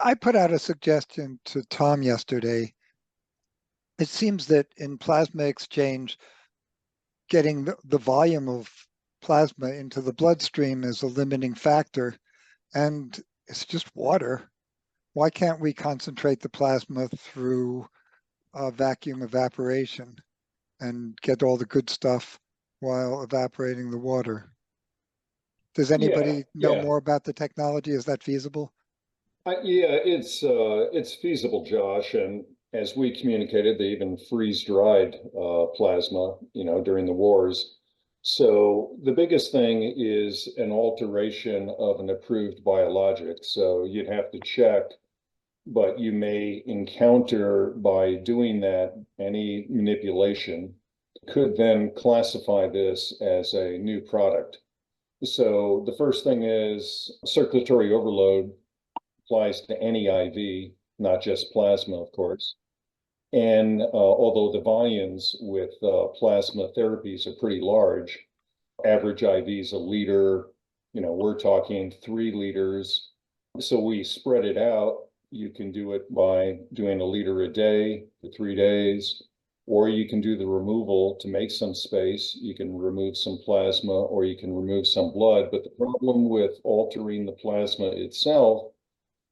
I put out a suggestion to Tom yesterday. It seems that in plasma exchange, getting the volume of plasma into the bloodstream is a limiting factor, and it's just water. Why can't we concentrate the plasma through vacuum evaporation and get all the good stuff while evaporating the water? Does Yeah, anybody know yeah. more about the technology? Is that feasible? Yeah, it's feasible, Josh. And as we communicated, they even freeze-dried plasma, during the wars. So the biggest thing is an alteration of an approved biologic. So you'd have to check, but you may encounter by doing that any manipulation could then classify this as a new product. So the first thing is circulatory overload applies to any IV, not just plasma, of course. And although the volumes with plasma therapies are pretty large, average IV is a liter, we're talking 3 liters. So we spread it out. You can do it by doing a liter a day for 3 days, or you can do the removal to make some space. You can remove some plasma or you can remove some blood. But the problem with altering the plasma itself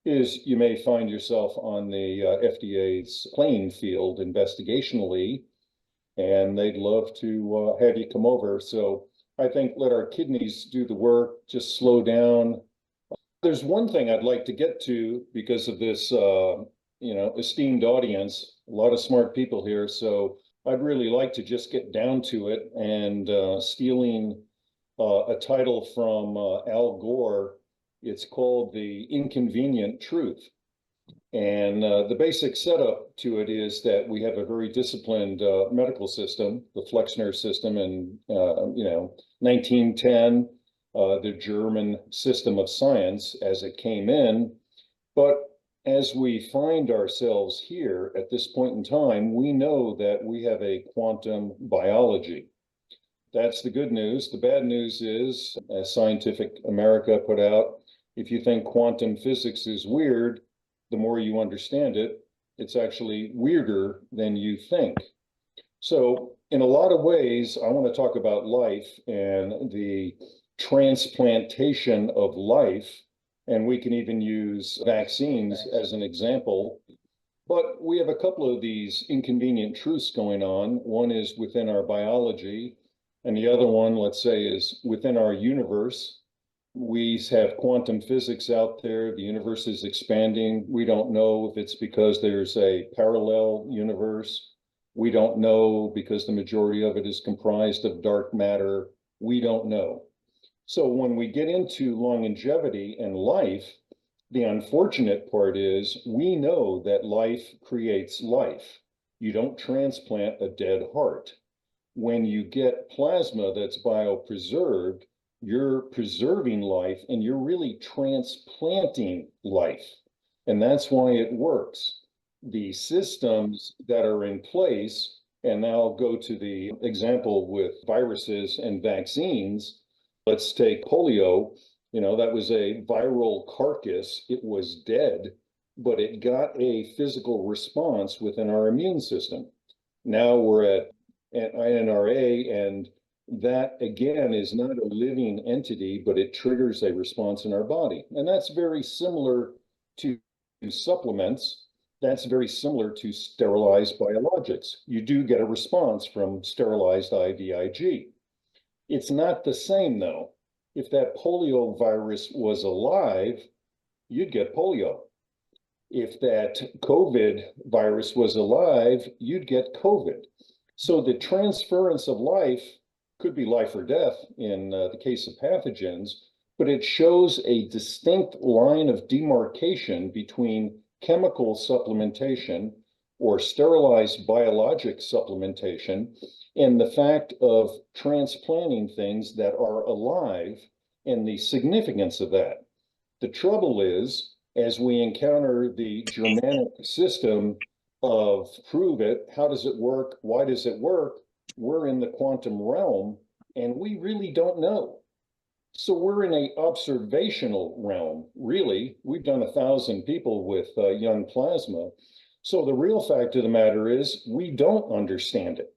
is you may find yourself on the FDA's playing field investigationally, and they'd love to have you come over. So I think let our kidneys do the work, just slow down. There's one thing I'd like to get to because of this, esteemed audience, a lot of smart people here. So I'd really like to just get down to it and stealing a title from Al Gore. It's called The Inconvenient Truth. And the basic setup to it is that we have a very disciplined medical system, the Flexner system in 1910, the German system of science as it came in. But as we find ourselves here at this point in time, we know that we have a quantum biology. That's the good news. The bad news is, as Scientific America put out, if you think quantum physics is weird, the more you understand it, it's actually weirder than you think. So in a lot of ways, I want to talk about life and the transplantation of life. And we can even use vaccines as an example. But we have a couple of these inconvenient truths going on. One is within our biology, and the other one, let's say, is within our universe. We have quantum physics out there. The universe is expanding. We don't know if it's because there's a parallel universe. We don't know because the majority of it is comprised of dark matter. We don't know. So when we get into longevity and life, the unfortunate part is we know that life creates life. You don't transplant a dead heart. When you get plasma that's biopreserved, you're preserving life and you're really transplanting life. And that's why it works. The systems that are in place, and now I'll go to the example with viruses and vaccines. Let's take polio. That was a viral carcass. It was dead, but it got a physical response within our immune system. Now we're at INRA, and that again is not a living entity, but it triggers a response in our body. And that's very similar to supplements. That's very similar to sterilized biologics. You do get a response from sterilized IVIG. It's not the same though. If that polio virus was alive, you'd get polio. If that COVID virus was alive, you'd get COVID. So the transference of life could be life or death in the case of pathogens, but it shows a distinct line of demarcation between chemical supplementation or sterilized biologic supplementation and the fact of transplanting things that are alive and the significance of that. The trouble is, as we encounter the Germanic system of prove it, how does it work, why does it work, we're in the quantum realm and we really don't know. So we're in a observational realm, really. We've done 1,000 people with young plasma. So the real fact of the matter is we don't understand it.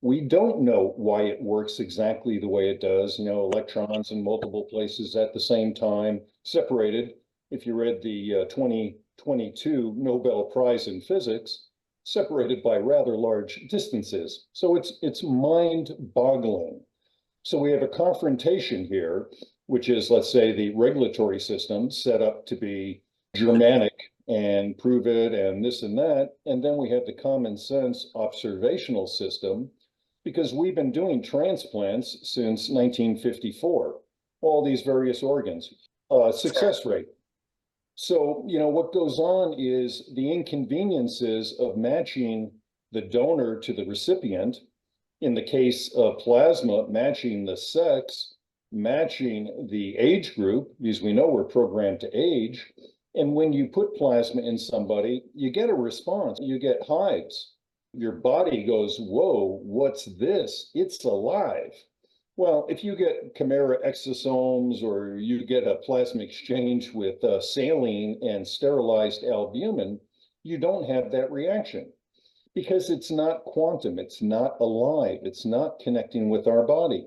We don't know why it works exactly the way it does, electrons in multiple places at the same time, separated. If you read the 2022 Nobel Prize in Physics, separated by rather large distances. So it's mind-boggling. So we have a confrontation here, which is, let's say, the regulatory system set up to be Germanic and prove it and this and that. And then we have the common sense observational system, because we've been doing transplants since 1954, all these various organs, success rate. So, what goes on is the inconveniences of matching the donor to the recipient. In the case of plasma, matching the sex, matching the age group, because we know we're programmed to age. And when you put plasma in somebody, you get a response, you get hives. Your body goes, whoa, what's this? It's alive. Well, if you get chimera exosomes or you get a plasma exchange with saline and sterilized albumin, you don't have that reaction, because it's not quantum, it's not alive, it's not connecting with our body.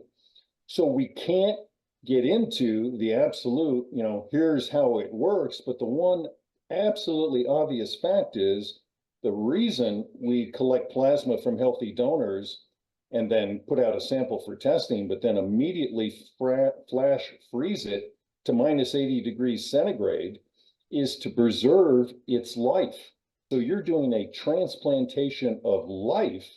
So we can't get into the absolute, here's how it works, but the one absolutely obvious fact is the reason we collect plasma from healthy donors and then put out a sample for testing, but then immediately flash freeze it to minus 80 degrees centigrade, is to preserve its life. So you're doing a transplantation of life,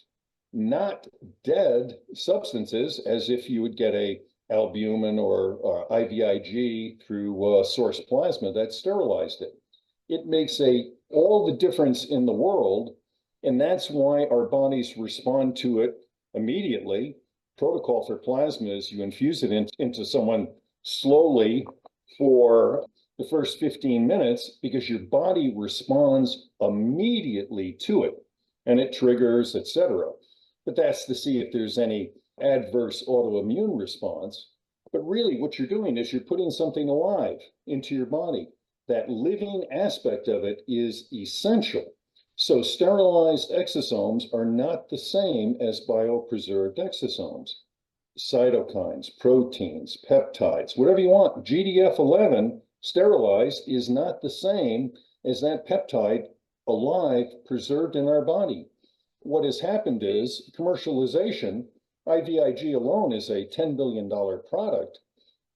not dead substances, as if you would get a albumin or IVIG through source plasma that sterilized it. It makes all the difference in the world, and that's why our bodies respond to it immediately. Protocol for plasma is you infuse it into someone slowly for the first 15 minutes, because your body responds immediately to it, and it triggers, etc. But that's to see if there's any adverse autoimmune response. But really what you're doing is you're putting something alive into your body. That living aspect of it is essential. So sterilized exosomes are not the same as biopreserved exosomes. Cytokines, proteins, peptides, whatever you want, GDF11 sterilized is not the same as that peptide alive, preserved in our body. What has happened is commercialization. IVIG alone is a $10 billion product.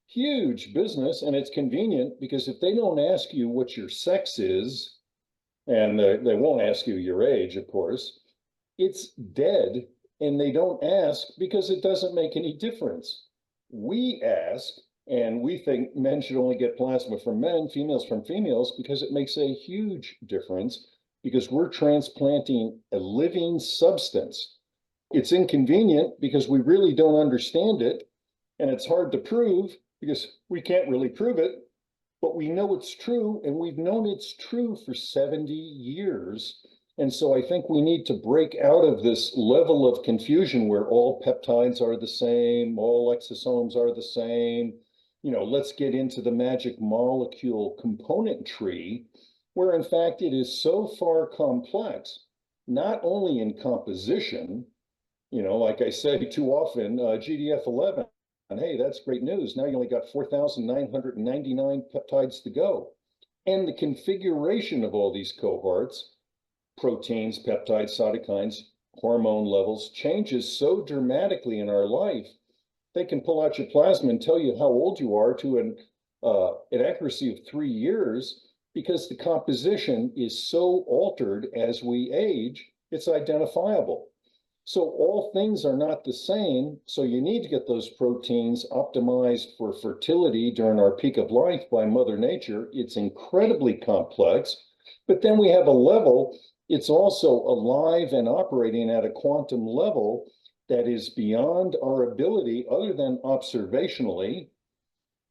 Huge business, and it's convenient, because if they don't ask you what your sex is, and they won't ask you your age, of course, it's dead, and they don't ask because it doesn't make any difference. We ask, and we think men should only get plasma from men, females from females, because it makes a huge difference, because we're transplanting a living substance. It's inconvenient because we really don't understand it, and it's hard to prove because we can't really prove it, but we know it's true, and we've known it's true for 70 years. And so I think we need to break out of this level of confusion where all peptides are the same, all exosomes are the same. Let's get into the magic molecule component tree, where in fact it is so far complex, not only in composition, like I say too often, GDF11, and hey, that's great news. Now you only got 4,999 peptides to go. And the configuration of all these cohorts, proteins, peptides, cytokines, hormone levels, changes so dramatically in our life. They can pull out your plasma and tell you how old you are to an accuracy of 3 years, because the composition is so altered as we age, it's identifiable. So all things are not the same. So you need to get those proteins optimized for fertility during our peak of life by Mother Nature. It's incredibly complex. But then we have a level, it's also alive and operating at a quantum level that is beyond our ability, other than observationally,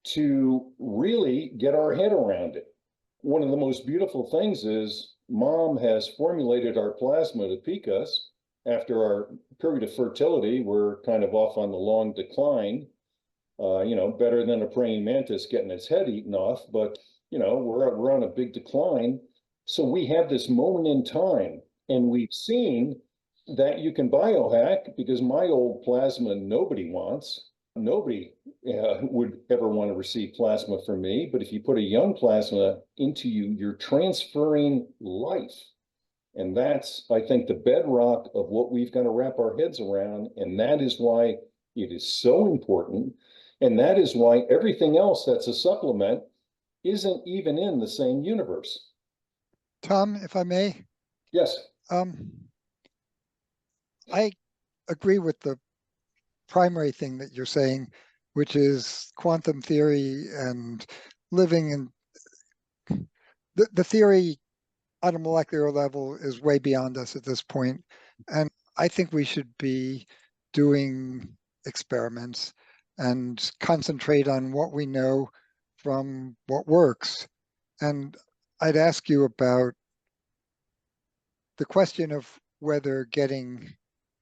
to really get our head around it. One of the most beautiful things is Mom has formulated our plasma to peak us. After our period of fertility, we're kind of off on the long decline. better than a praying mantis getting its head eaten off, but we're on a big decline. So we have this moment in time, and we've seen that you can biohack, because my old plasma nobody wants. Nobody would ever want to receive plasma from me. But if you put a young plasma into you, you're transferring life. And that's, I think, the bedrock of what we've got to wrap our heads around. And that is why it is so important. And that is why everything else that's a supplement isn't even in the same universe. Tom, if I may, Yes. I agree with the primary thing that you're saying, which is quantum theory and living in the theory on a molecular level is way beyond us at this point. And I think we should be doing experiments and concentrate on what we know from what works. And I'd ask you about the question of whether getting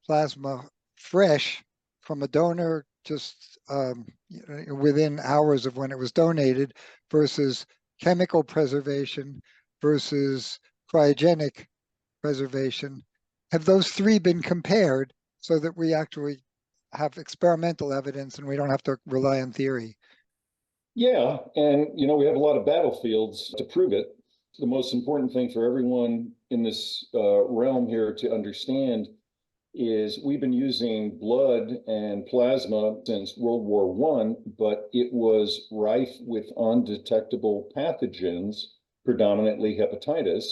plasma fresh from a donor just within hours of when it was donated versus chemical preservation versus cryogenic preservation. Have those three been compared so that we actually have experimental evidence and we don't have to rely on theory? Yeah, and we have a lot of battlefields to prove it. The most important thing for everyone in this realm here to understand is we've been using blood and plasma since World War I, but it was rife with undetectable pathogens, predominantly hepatitis,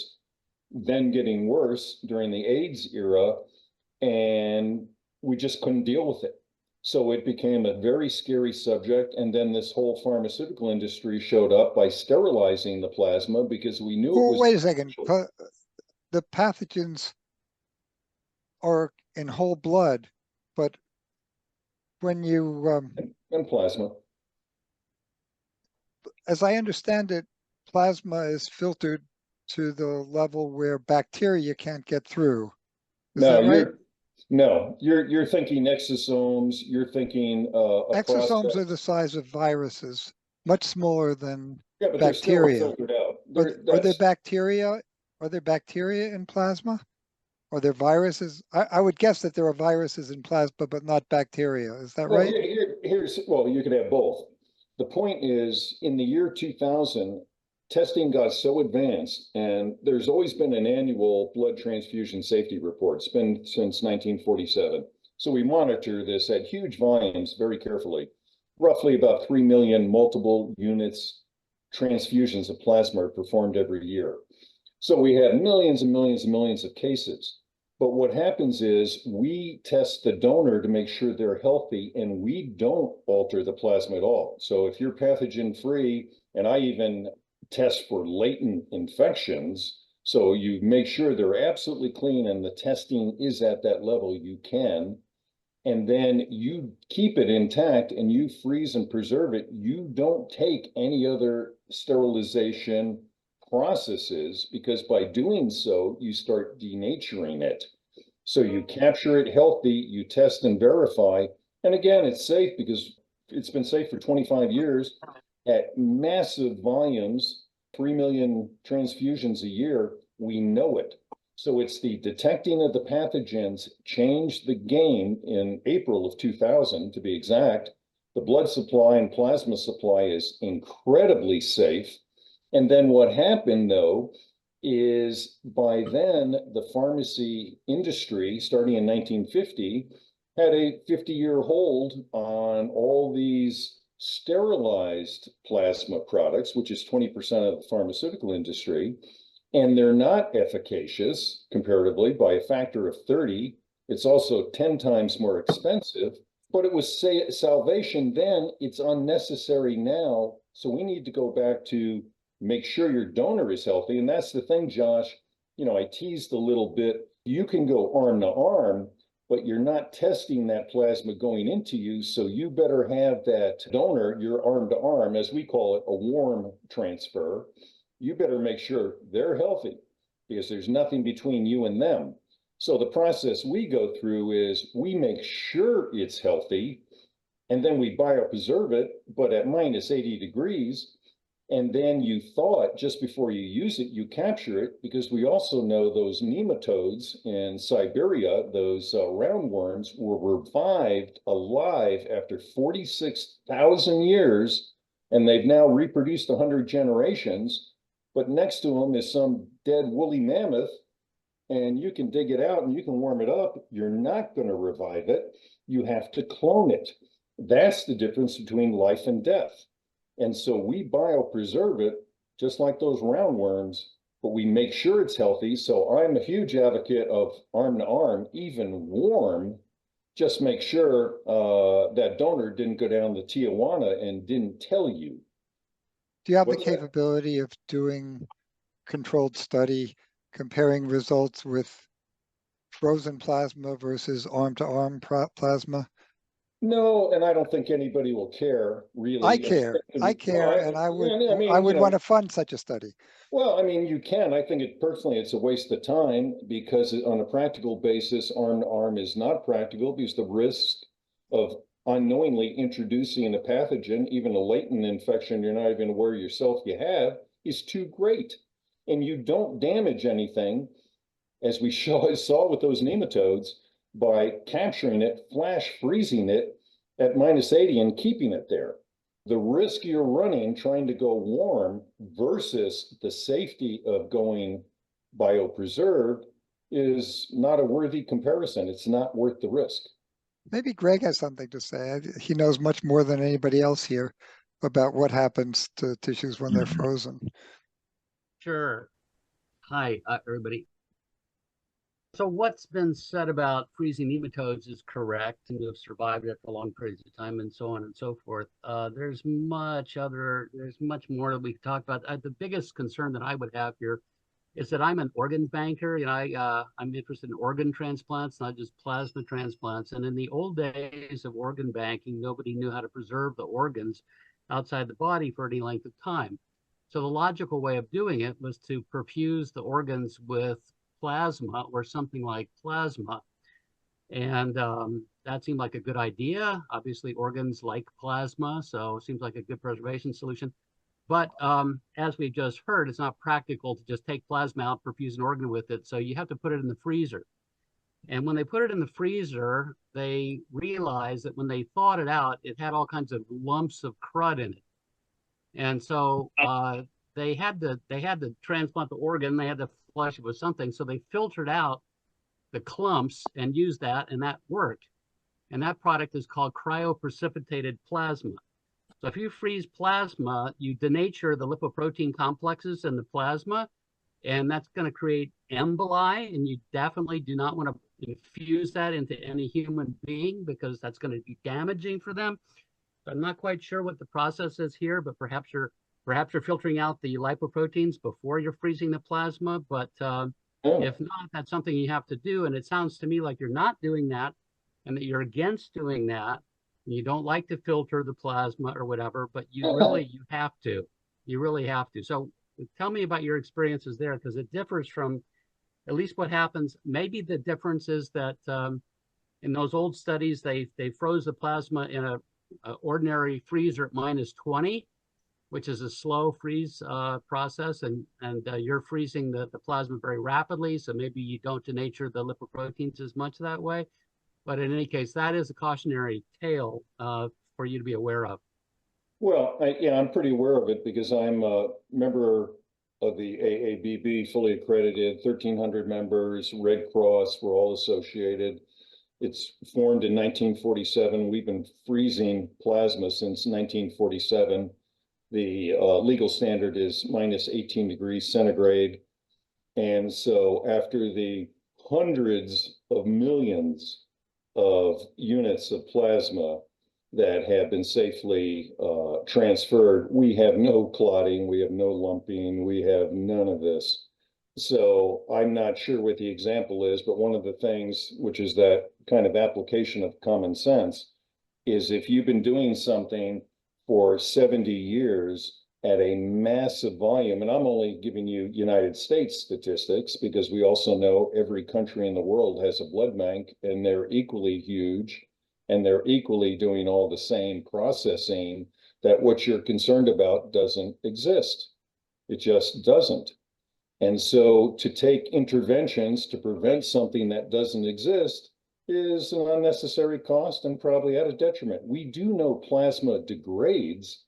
then getting worse during the AIDS era, and we just couldn't deal with it. So it became a very scary subject. And then this whole pharmaceutical industry showed up by sterilizing the plasma because we knew it was. Wait a second. The pathogens are in whole blood, but when you, And plasma. as I understand it, plasma is filtered to the level where bacteria can't get through. Is No, that right? you're thinking exosomes. You're thinking a Exosomes process. are the size of viruses, much smaller than Yeah, but they're still bacteria. filtered out. Are there bacteria? Are there bacteria in plasma? Are there viruses? I would guess that there are viruses in plasma, but not bacteria. Is that Well, right? you could have both. The point is, in the year 2000, testing got so advanced, and there's always been an annual blood transfusion safety report. It's been since 1947. So we monitor this at huge volumes very carefully. Roughly about 3 million multiple units transfusions of plasma are performed every year. So we have millions and millions and millions of cases. But what happens is we test the donor to make sure they're healthy, and we don't alter the plasma at all. So if you're pathogen free, and I even test for latent infections, so you make sure they're absolutely clean and the testing is at that level, you can, and then you keep it intact and you freeze and preserve it. You don't take any other sterilization processes, because by doing so, you start denaturing it. So you capture it healthy, you test and verify. And again, it's safe because it's been safe for 25 years at massive volumes, 3 million transfusions a year. We know it. So it's the detecting of the pathogens changed the game in April of 2000, to be exact. The blood supply and plasma supply is incredibly safe. And then what happened, though, is by then the pharmacy industry, starting in 1950, had a 50-year hold on all these sterilized plasma products, which is 20% of the pharmaceutical industry. And they're not efficacious comparatively by a factor of 30. It's also 10 times more expensive, but it was salvation then. It's unnecessary now. So we need to go back to make sure your donor is healthy. And that's the thing, Josh, I teased a little bit. You can go arm to arm, but you're not testing that plasma going into you. So you better have that donor, your arm to arm, as we call it, a warm transfer. You better make sure they're healthy, because there's nothing between you and them. So the process we go through is we make sure it's healthy. and then we biopreserve it, but at minus 80 degrees. And then you thaw it just before you use it, you capture it, because we also know those nematodes in Siberia, those roundworms, were revived alive after 46,000 years, and they've now reproduced 100 generations. But next to them is some dead woolly mammoth, and you can dig it out and you can warm it up. You're not going to revive it. You have to clone it. That's the difference between life and death. And so we biopreserve it just like those roundworms, but we make sure it's healthy. So I'm a huge advocate of arm to arm, even warm. Just make sure that donor didn't go down to Tijuana and didn't tell you. Do you have the What's that? capability of doing controlled study, comparing results with frozen plasma versus arm-to-arm plasma? No, and I don't think anybody will care really. I care, and I would want to fund such a study. Well, I mean, you can. I think it personally, it's a waste of time because on a practical basis, arm to arm is not practical because the risk of unknowingly introducing a pathogen, even a latent infection you're not even aware yourself you have, is too great. And you don't damage anything, as we saw with those nematodes, by capturing it, flash freezing it at minus 80 and keeping it there. The risk you're running trying to go warm versus the safety of going biopreserved is not a worthy comparison. It's not worth the risk. Maybe Greg has something to say. He knows much more than anybody else here about what happens to tissues when they're frozen. Sure. Hi, everybody. So what's been said about freezing nematodes is correct, and have survived it for long periods of time, and so on and so forth. There's much more that we could talk about. The biggest concern that I would have here is that I'm an organ banker, and I'm interested in organ transplants, not just plasma transplants. And in the old days of organ banking, nobody knew how to preserve the organs outside the body for any length of time. So the logical way of doing it was to perfuse the organs with plasma or something like plasma. And that seemed like a good idea. Obviously, organs like plasma, so it seems like a good preservation solution. But as we've just heard, it's not practical to just take plasma out, perfuse an organ with it. So you have to put it in the freezer. And when they put it in the freezer, they realized that when they thawed it out, it had all kinds of lumps of crud in it. And so they had to transplant the organ. They had to flush it with something. So they filtered out the clumps and used that, and that worked. And that product is called cryoprecipitated plasma. So if you freeze plasma, you denature the lipoprotein complexes in the plasma, and that's going to create emboli. And you definitely do not want to infuse that into any human being because that's going to be damaging for them. So I'm not quite sure what the process is here, but perhaps you're filtering out the lipoproteins before you're freezing the plasma. But if not, that's something you have to do. And it sounds to me like you're not doing that, and that you're against doing that. And you don't like to filter the plasma or whatever, but you have to. You really have to. So tell me about your experiences there, because it differs from at least what happens. Maybe the difference is that in those old studies, they froze the plasma in a ordinary freezer at minus 20, which is a slow freeze process, and you're freezing the plasma very rapidly, so maybe you don't denature the lipoproteins as much that way. But in any case, that is a cautionary tale for you to be aware of. Well, I'm pretty aware of it because I'm a member of the AABB, fully accredited, 1,300 members, Red Cross, we're all associated. It's formed in 1947. We've been freezing plasma since 1947. The legal standard is minus 18 degrees centigrade. And so after the hundreds of millions of units of plasma that have been safely transferred, we have no clotting, we have no lumping, we have none of this. So I'm not sure what the example is, but one of the things, which is that kind of application of common sense, is if you've been doing something for 70 years at a massive volume, and I'm only giving you United States statistics because we also know every country in the world has a blood bank and they're equally huge. and they're equally doing all the same processing, that what you're concerned about doesn't exist. It just doesn't. And so to take interventions to prevent something that doesn't exist is an unnecessary cost and probably at a detriment. We do know plasma degrades.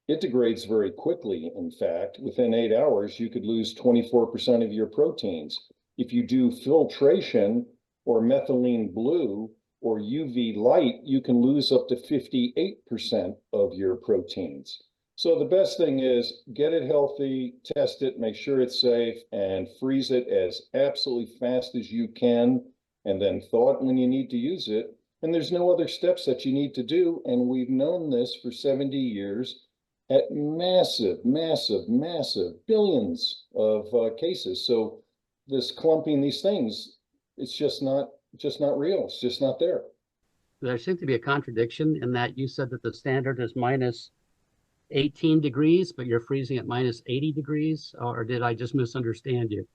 It degrades very quickly. In fact, within 8 hours, you could lose 24% of your proteins. If you do filtration or methylene blue or UV light, you can lose up to 58% of your proteins. So the best thing is get it healthy, test it, make sure it's safe, and freeze it as absolutely fast as you can, and then thaw it when you need to use it. And there's no other steps that you need to do. And we've known this for 70 years at massive, massive, massive billions of cases. So this clumping these things, it's just not real. It's just not there. There seems to be a contradiction in that you said that the standard is minus 18 degrees, but you're freezing at minus 80 degrees, or did I just misunderstand you?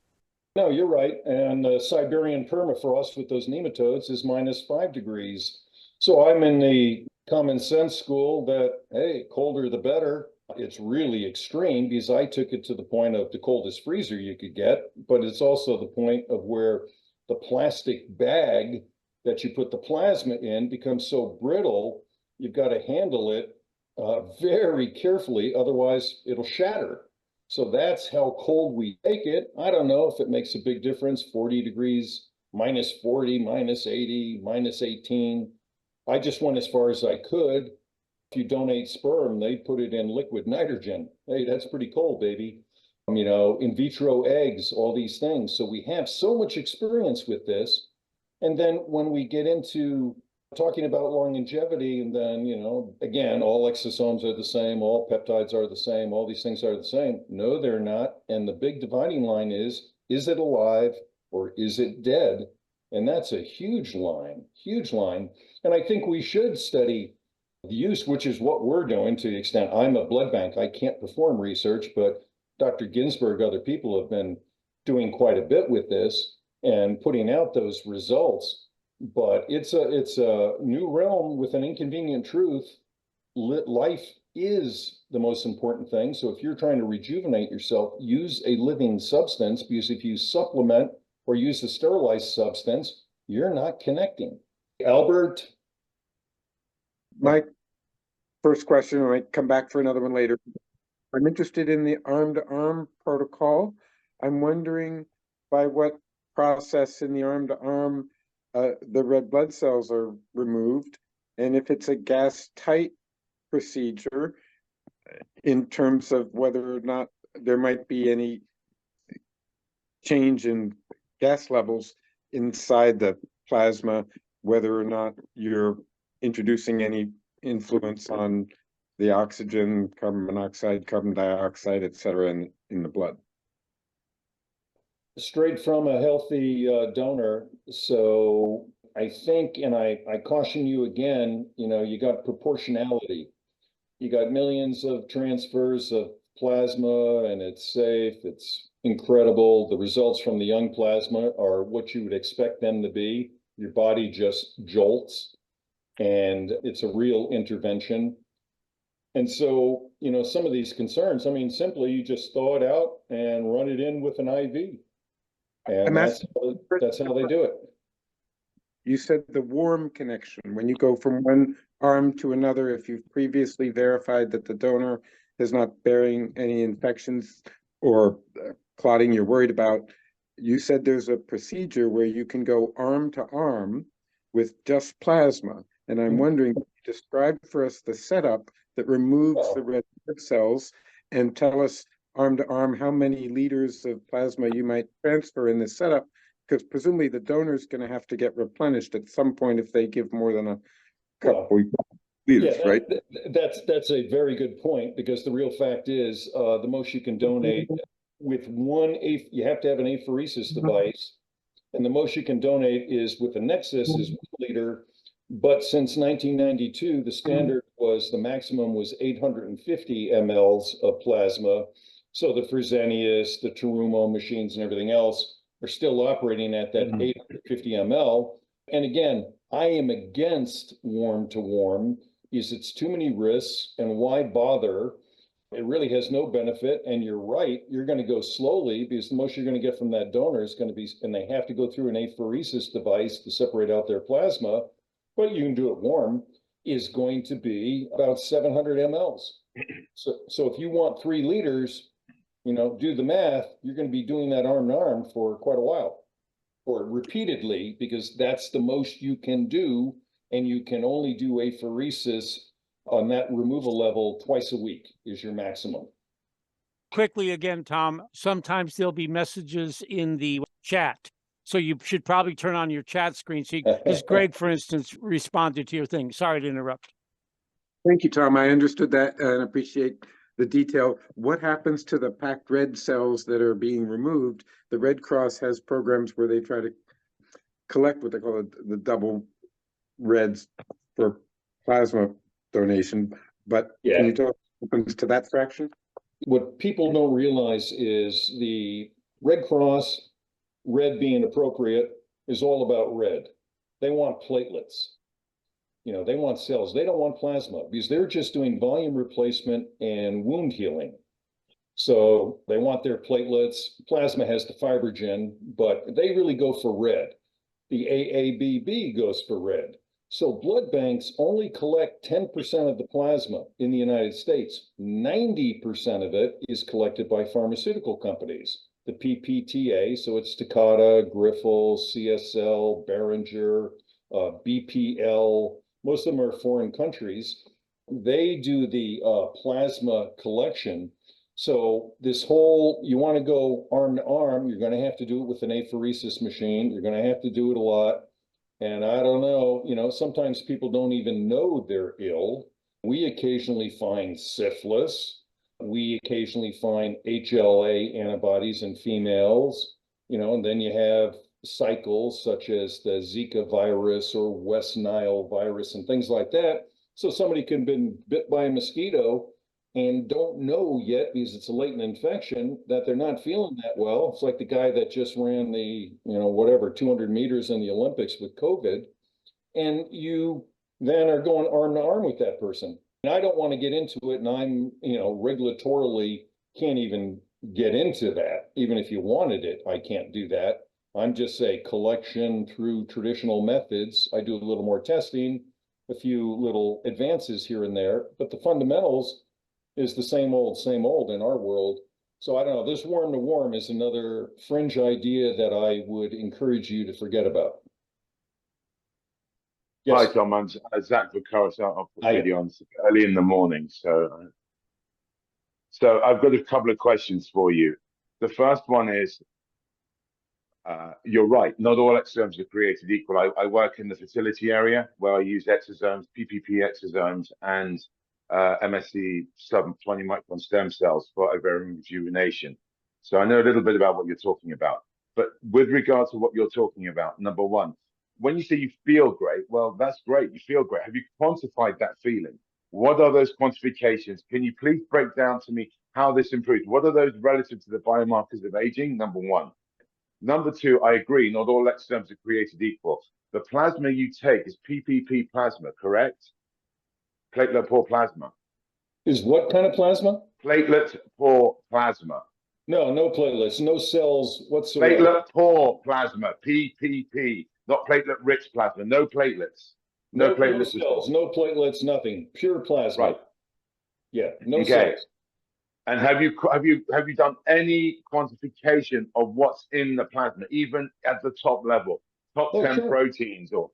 No, you're right. And Siberian permafrost with those nematodes is minus 5 degrees. So I'm in the common sense school that, hey, colder the better. It's really extreme because I took it to the point of the coldest freezer you could get, but it's also the point of where the plastic bag that you put the plasma in becomes so brittle, you've got to handle it very carefully, otherwise it'll shatter. So that's how cold we take it. I don't know if it makes a big difference, 40 degrees, minus 40, minus 80, minus 18. I just went as far as I could. If you donate sperm, they put it in liquid nitrogen. Hey, that's pretty cold, baby. You know, in vitro eggs, all these things. So we have so much experience with this. And then when we get into talking about longevity, and then, you know, again, all exosomes are the same, all peptides are the same, all these things are the same. No, they're not. And the big dividing line is it alive or is it dead? And that's a huge line, huge line. And I think we should study the use, which is what we're doing to the extent I'm a blood bank. I can't perform research, but Dr. Ginsburg, other people have been doing quite a bit with this and putting out those results. But it's a new realm with an inconvenient truth. Life is the most important thing. So if you're trying to rejuvenate yourself, use a living substance, because if you supplement or use a sterilized substance, you're not connecting. Albert? My first question, I might come back for another one later. I'm interested in the arm-to-arm protocol. I'm wondering by what process in the arm-to-arm the red blood cells are removed, and if it's a gas-tight procedure in terms of whether or not there might be any change in gas levels inside the plasma, whether or not you're introducing any influence on the oxygen, carbon monoxide, carbon dioxide, et cetera, in the blood. Straight from a healthy donor. So I think, and I caution you again, you know, you got proportionality. You got millions of transfers of plasma and it's safe, it's incredible. The results from the young plasma are what you would expect them to be. Your body just jolts and it's a real intervention. And so, you know, some of these concerns, I mean, simply you just thaw it out and run it in with an IV. And that's how they do it. You said the warm connection, when you go from one arm to another, if you've previously verified that the donor is not bearing any infections or clotting you're worried about, you said there's a procedure where you can go arm to arm with just plasma. And I'm wondering, describe for us the setup that removes the red blood cells, and tell us arm to arm how many liters of plasma you might transfer in this setup, because presumably the donor is going to have to get replenished at some point if they give more than a couple liters, right? That's a very good point, because the real fact is the most you can donate with you have to have an apheresis device, and the most you can donate is with a Nexus is 1 liter. But since 1992, the standard was the maximum was 850 mLs of plasma. So the Fresenius, the Terumo machines and everything else are still operating at that 850 ml. And again, I am against warm to warm is it's too many risks and why bother? It really has no benefit. And you're right, you're going to go slowly because the most you're going to get from that donor is going to be, and they have to go through an apheresis device to separate out their plasma, but you can do it warm, is going to be about 700 mLs. So if you want 3 liters, do the math, you're going to be doing that arm to arm for quite a while, or repeatedly, because that's the most you can do. And you can only do apheresis on that removal level twice a week is your maximum. Quickly again, Tom, sometimes there'll be messages in the chat. So you should probably turn on your chat screen. So because Greg, for instance, responded to your thing. Sorry to interrupt. Thank you, Tom. I understood that and appreciate the detail. What happens to the packed red cells that are being removed? The Red Cross has programs where they try to collect what they call the double reds for plasma donation. But Yeah. Can you talk what happens to that fraction? What people don't realize is the Red Cross, red being appropriate, is all about red. They want platelets. They want cells. They don't want plasma because they're just doing volume replacement and wound healing. So they want their platelets. Plasma has the fibrogen, but they really go for red. The AABB goes for red. So blood banks only collect 10% of the plasma in the United States. 90% of it is collected by pharmaceutical companies. The PPTA, so it's Takata, Grifols, CSL, Behringer, BPL. Most of them are foreign countries. They do the plasma collection. So this whole, you want to go arm to arm, you're going to have to do it with an apheresis machine. You're going to have to do it a lot. And I don't know, sometimes people don't even know they're ill. We occasionally find syphilis. We occasionally find HLA antibodies in females, and then you have cycles such as the Zika virus or West Nile virus and things like that. So somebody could have been bit by a mosquito and don't know yet because it's a latent infection that they're not feeling that well. It's like the guy that just ran the, 200 meters in the Olympics with COVID. And you then are going arm to arm with that person. And I don't want to get into it. And I'm, regulatorily can't even get into that. Even if you wanted it, I can't do that. I'm just say collection through traditional methods. I do a little more testing, a few little advances here and there, but the fundamentals is the same old in our world. So I don't know, this warm to warm is another fringe idea that I would encourage you to forget about. Yes. Hi, Tom. I'm Zach Vacaris. I'll put video on early in the morning. So I've got a couple of questions for you. The first one is, you're right. Not all exosomes are created equal. I work in the fertility area where I use exosomes, PPP exosomes, and MSC sub 20 micron stem cells for ovarian rejuvenation. So I know a little bit about what you're talking about. But with regard to what you're talking about, number one, when you say you feel great, well, that's great. You feel great. Have you quantified that feeling? What are those quantifications? Can you please break down to me how this improves? What are those relative to the biomarkers of aging? Number one. Number two, I agree, not all exosomes are created equal. The plasma you take is PPP plasma, correct? Platelet poor plasma. Is what kind of plasma? Platelet poor plasma. No, no platelets, no cells whatsoever. Platelet poor plasma, PPP, not platelet rich plasma, no platelets. No platelets. No cells, no platelets, nothing. Pure plasma. Right. Yeah, no cells. And have you done any quantification of what's in the plasma, even at the top level, top 10 proteins, or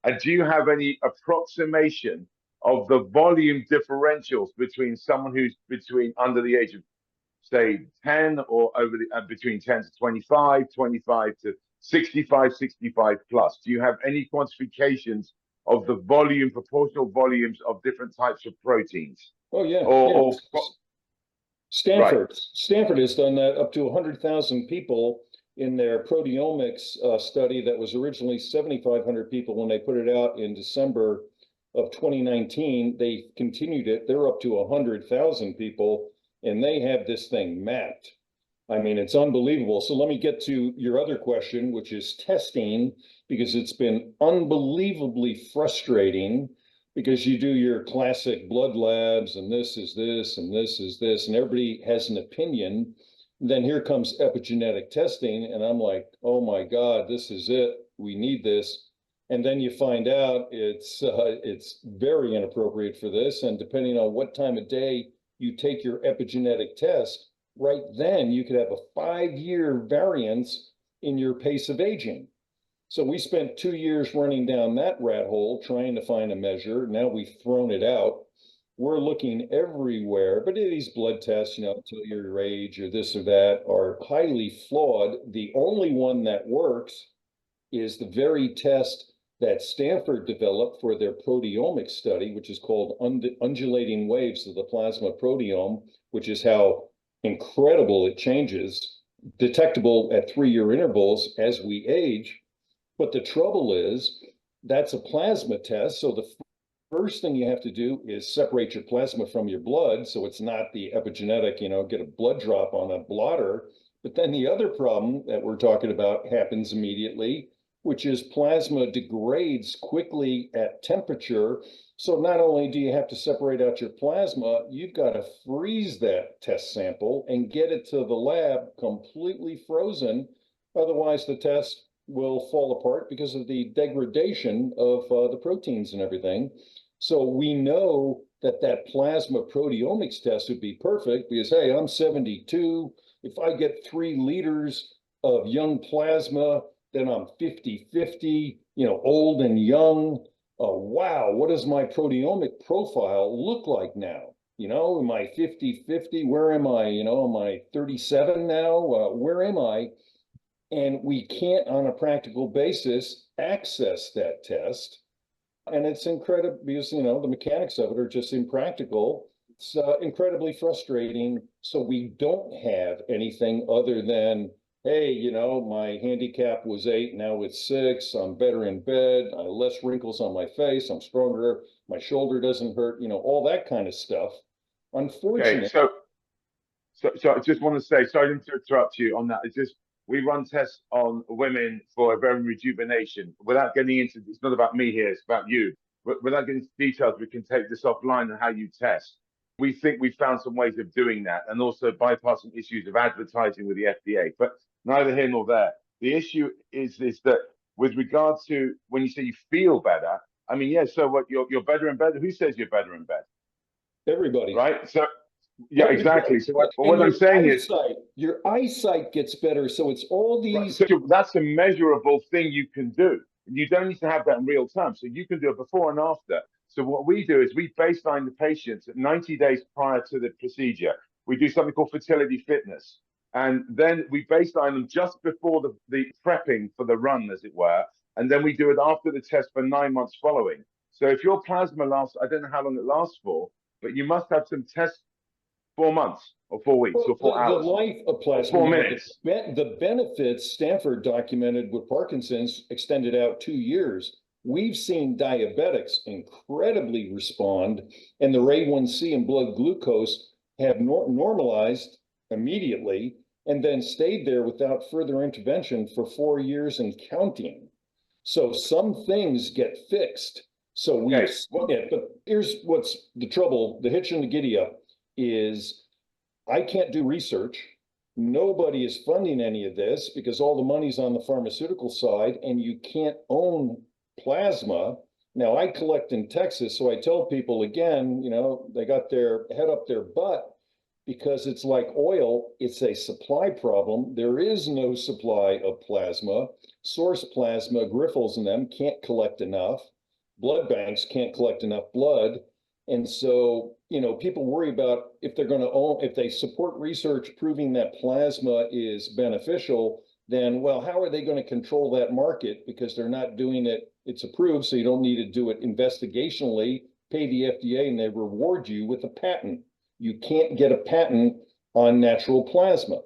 And do you have any approximation of the volume differentials between someone who's under the age of, say, 10 or between 10 to 25, 25 to 65, 65 plus? Do you have any quantifications of the proportional volumes of different types of proteins? Oh yeah. Right. Stanford has done that up to 100,000 people in their proteomics study that was originally 7,500 people when they put it out in December of 2019. They continued it. They're up to 100,000 people, and they have this thing mapped. I mean, it's unbelievable. So let me get to your other question, which is testing, because it's been unbelievably frustrating because you do your classic blood labs and this is this and this is this, and everybody has an opinion. Then here comes epigenetic testing, and I'm like, oh my God, this is it. We need this. And then you find out it's very inappropriate for this. And depending on what time of day you take your epigenetic test, right then you could have a 5-year variance in your pace of aging. So we spent 2 years running down that rat hole trying to find a measure. Now we've thrown it out. We're looking everywhere, but these blood tests, tell your age or this or that, are highly flawed. The only one that works is the very test that Stanford developed for their proteomic study, which is called undulating waves of the plasma proteome, which is how incredible it changes, detectable at 3-year intervals as we age. But the trouble is, that's a plasma test. So the first thing you have to do is separate your plasma from your blood. So it's not the epigenetic, get a blood drop on a blotter. But then the other problem that we're talking about happens immediately, which is plasma degrades quickly at temperature. So not only do you have to separate out your plasma, you've got to freeze that test sample and get it to the lab completely frozen. Otherwise, the test will fall apart because of the degradation of the proteins and everything. So we know that plasma proteomics test would be perfect because, hey, I'm 72. If I get 3 liters of young plasma, then I'm 50-50, old and young. Wow, what does my proteomic profile look like now? Am I 50-50? Where am I? Am I 37 now? Where am I? And we can't, on a practical basis, access that test. And it's incredible because, the mechanics of it are just impractical. It's incredibly frustrating. So we don't have anything other than, hey, my handicap was 8, now it's 6. I'm better in bed. I have less wrinkles on my face. I'm stronger. My shoulder doesn't hurt, all that kind of stuff. Unfortunately. Okay, so I just want to say, sorry to interrupt you on that. It's just, we run tests on women for a very rejuvenation. Without getting into, it's not about me here, it's about you. Without getting into details, we can take this offline on how you test. We think we found some ways of doing that and also bypassing issues of advertising with the FDA, but neither here nor there. The issue is that with regard to when you say you feel better, I mean, yeah, so what, you're better in bed? Who says you're better in bed? Everybody. Right? So, yeah, exactly. So what I'm saying is, your eyesight gets better. So it's all these. Right, so that's a measurable thing you can do. You don't need to have that in real time. So you can do a before and after. So what we do is we baseline the patients at 90 days prior to the procedure. We do something called fertility fitness. And then we baseline them just before the prepping for the run, as it were. And then we do it after the test for 9 months following. So if your plasma lasts, I don't know how long it lasts for, but you must have some tests 4 months or 4 weeks or 4 hours. The life of plasma. 4 minutes. The benefits Stanford documented with Parkinson's extended out 2 years. We've seen diabetics incredibly respond, and their A1C and blood glucose have normalized immediately and then stayed there without further intervention for 4 years and counting. So some things get fixed. So we've seen it, but here's what's the trouble, the hitch and the giddy up is I can't do research. Nobody is funding any of this because all the money's on the pharmaceutical side and you can't own plasma. Now I collect in Texas, so I tell people again, they got their head up their butt because it's like oil. It's a supply problem. There is no supply of plasma. Source plasma, Grifols and them can't collect enough. Blood banks can't collect enough blood. And so, people worry about if they're going to if they support research proving that plasma is beneficial, then, well, how are they going to control that market? Because they're not doing it. It's approved, so you don't need to do it investigationally, pay the FDA, and they reward you with a patent. You can't get a patent on natural plasma.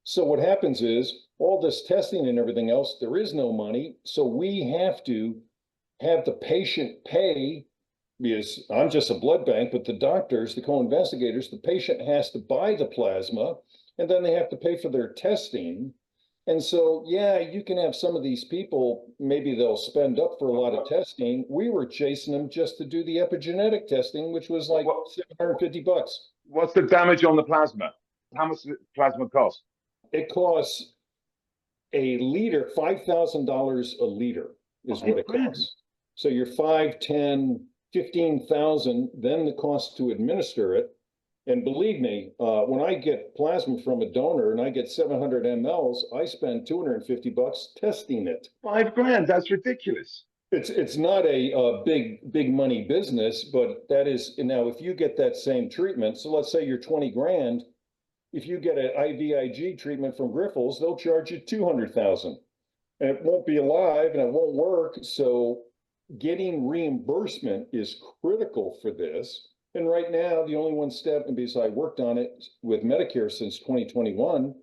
So what happens is all this testing and everything else, there is no money. So we have to have the patient pay, because I'm just a blood bank, but the doctors, the co-investigators, the patient has to buy the plasma. and then they have to pay for their testing. And so, yeah, you can have some of these people, maybe they'll spend up for a lot of testing. We were chasing them just to do the epigenetic testing, which was like $750. What's the damage on the plasma? How much does the plasma cost? It costs a liter, $5,000 a liter is what it costs. So you're 5, 10, 15,000, then the cost to administer it. And believe me, when I get plasma from a donor and I get 700 mLs, I spend $250 testing it. $5,000, that's ridiculous. It's not a big money business, but that is, now if you get that same treatment, so let's say you're 20 grand, if you get an IVIG treatment from Grifols, they'll charge you 200,000, and it won't be alive and it won't work. So getting reimbursement is critical for this. And right now, the only one step, and because I worked on it with Medicare since 2021,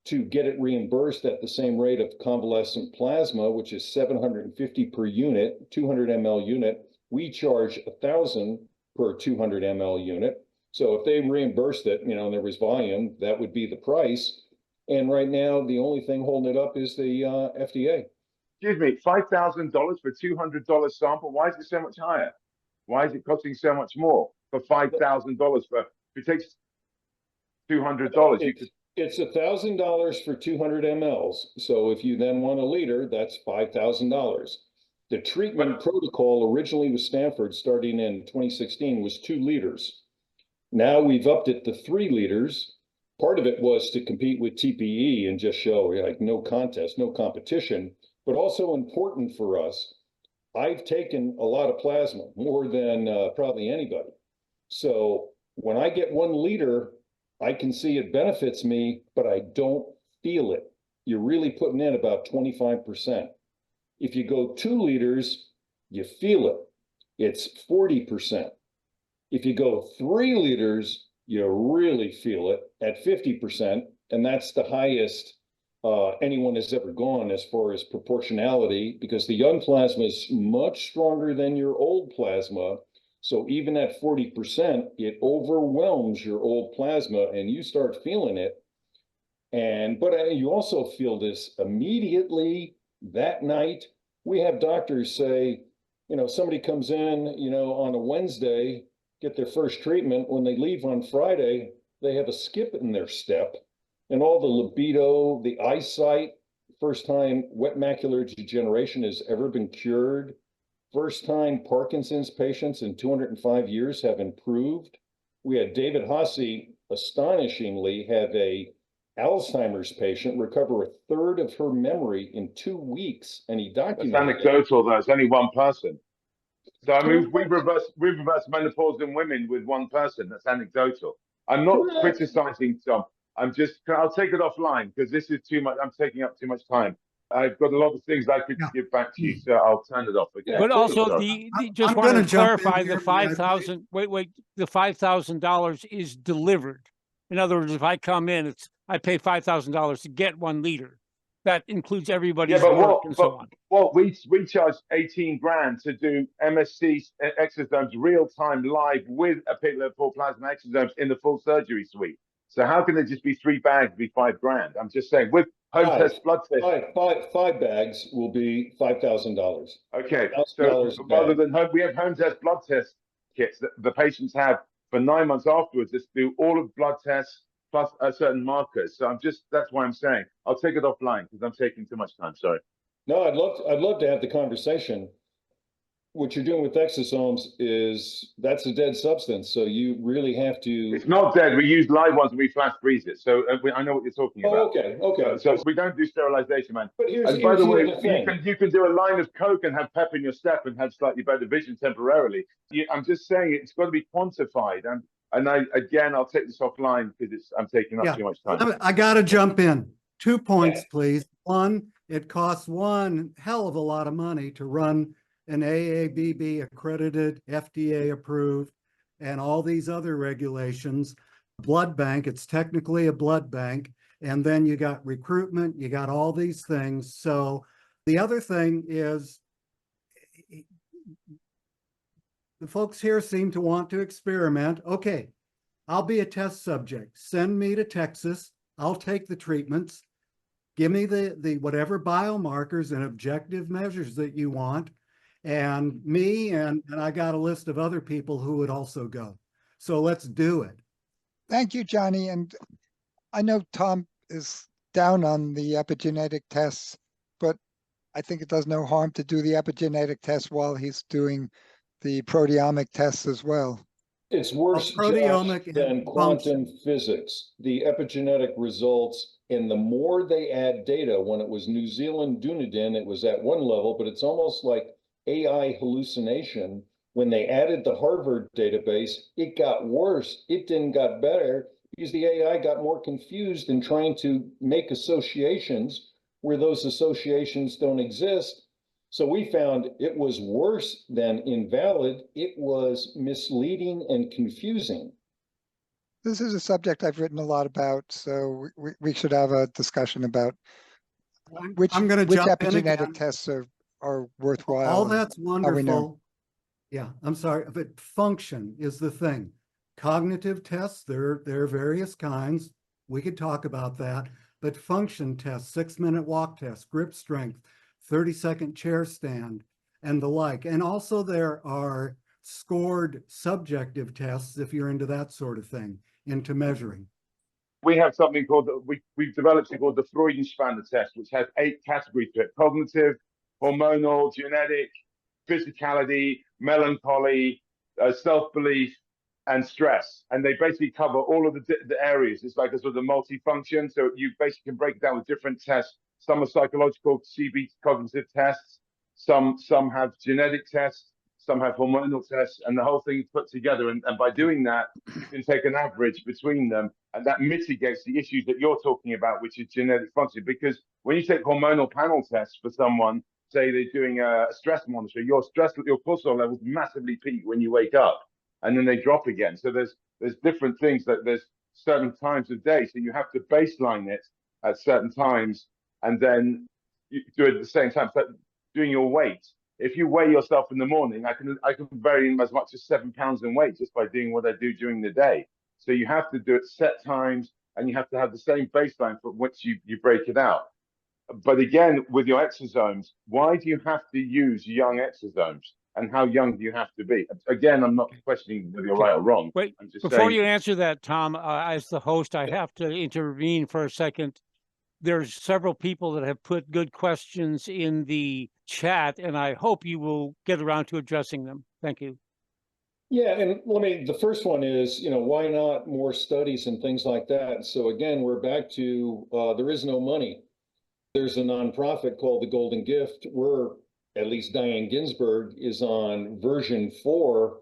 to get it reimbursed at the same rate of convalescent plasma, which is $750 per unit, 200 ml unit. We charge $1,000 per 200 ml unit. So if they reimbursed it, you know, and there was volume, that would be the price. And right now, the only thing holding it up is the FDA. Excuse me, $5,000 for $200 sample. Why is it so much higher? Why is it costing so much more for $5,000 for, if it takes $200, you could. It's $1,000 for 200 mLs. So if you then want a liter, that's $5,000. The treatment protocol originally with Stanford, starting in 2016, was 2 liters. Now we've upped it to 3 liters. Part of it was to compete with TPE and just show like no contest, no competition, but also important for us. I've taken a lot of plasma, more than probably anybody. So when I get 1 liter, I can see it benefits me, but I don't feel it. You're really putting in about 25%. If you go 2 liters, you feel it. It's 40%. If you go 3 liters, you really feel it at 50%. And that's the highest anyone has ever gone as far as proportionality, because the young plasma is much stronger than your old plasma. So even at 40%, it overwhelms your old plasma and you start feeling it. But you also feel this immediately that night. We have doctors say, you know, somebody comes in, you know, on a Wednesday, get their first treatment. When they leave on Friday, they have a skip in their step, and all the libido, the eyesight, first time wet macular degeneration has ever been cured. First time Parkinson's patients in 205 years have improved. We had David Hasse, astonishingly, have a Alzheimer's patient recover 1/3 of her memory in 2 weeks, and he documented. That's anecdotal, though. It's only 1 person. So I mean, we reverse menopause in women with 1 person. That's anecdotal. I'm not criticizing Tom. I'll take it offline because this is too much. I'm taking up too much time. I've got a lot of things I could give back to you, so I'll turn it off again. But also, just want to clarify the 5,000. Wait, the $5,000 is delivered. In other words, if I come in, I pay $5,000 to get 1 liter. That includes everybody's work and so on. Well, we charge 18 grand to do MSC exosomes real time live with a platelet-poor plasma exosomes in the full surgery suite. So how can it just be 3 bags be 5 grand? I'm just saying with home test blood test. 5 bags will be $5,000. Okay, so rather than we have home test blood test kits that the patients have for 9 months afterwards. Just do all of blood tests plus certain markers. So that's why I'm saying I'll take it offline because I'm taking too much time. Sorry. No, I'd love to have the conversation. What you're doing with exosomes that's a dead substance. So you really have to. It's not dead. We use live ones and we flash freeze it. So I know what you're talking about. Okay. So we don't do sterilization, man. But by the way, thing. you can do a line of Coke and have pep in your step and have slightly better vision temporarily. I'm just saying it's got to be quantified. And I'll take this offline because I'm taking up too much time. I got to jump in. 2 points, please. One, it costs one hell of a lot of money to run an AABB accredited, FDA approved, and all these other regulations. Blood bank, it's technically a blood bank. And then you got recruitment, you got all these things. So the other thing is, the folks here seem to want to experiment. Okay, I'll be a test subject. Send me to Texas. I'll take the treatments. Give me the whatever biomarkers and objective measures that you want. And me and I got a list of other people who would also go. So let's do it. Thank you, Johnny. And I know Tom is down on the epigenetic tests, but I think it does no harm to do the epigenetic tests while he's doing the proteomic tests as well. It's worse, proteomic Josh, than and quantum function. physics. The epigenetic results, and the more they add data, when it was New Zealand Dunedin, it was at one level, but it's almost like AI hallucination. When they added the Harvard database, it got worse. It didn't get better because the AI got more confused in trying to make associations where those associations don't exist. So we found it was worse than invalid. It was misleading and confusing. This is a subject I've written a lot about, so we should have a discussion about which I'm going to jump in epigenetic again. tests are worthwhile. All and that's how we know. wonderful. Yeah, I'm sorry, but function is the thing. Cognitive tests, there are various kinds. We could talk about that, but function tests, 6-minute walk test, grip strength, 30-second chair stand, and the like. And also there are scored subjective tests if you're into that sort of thing, into measuring. We have something called, we've developed something called the Freudenspannner test, which has 8 categories to it: cognitive, hormonal, genetic, physicality, melancholy, self-belief, and stress. And they basically cover all of the areas. It's like a sort of multifunction. So you basically can break it down with different tests. Some are psychological, CB cognitive tests. Some have genetic tests. Some have hormonal tests, and the whole thing is put together. And by doing that, you can take an average between them, and that mitigates the issues that you're talking about, which is genetic function. Because when you take hormonal panel tests for someone, say they're doing a stress monitor, your cortisol levels massively peak when you wake up, and then they drop again. So there's different things that there's certain times of day. So you have to baseline it at certain times, and then you do it at the same time. So doing your weight. If you weigh yourself in the morning, I can vary as much as 7 pounds in weight just by doing what I do during the day. So you have to do it set times, and you have to have the same baseline for which you break it out. But again, with your exosomes, why do you have to use young exosomes? And how young do you have to be? Again, I'm not questioning whether you're right or wrong. Wait, I'm just before saying, you answer that, Tom, as the host, I have to intervene for a second. There's several people that have put good questions in the chat, and I hope you will get around to addressing them. Thank you. Yeah, and the first one is, why not more studies and things like that? So again, we're back to there is no money. There's a nonprofit called the Golden Gift, where at least Diane Ginsburg is on version 4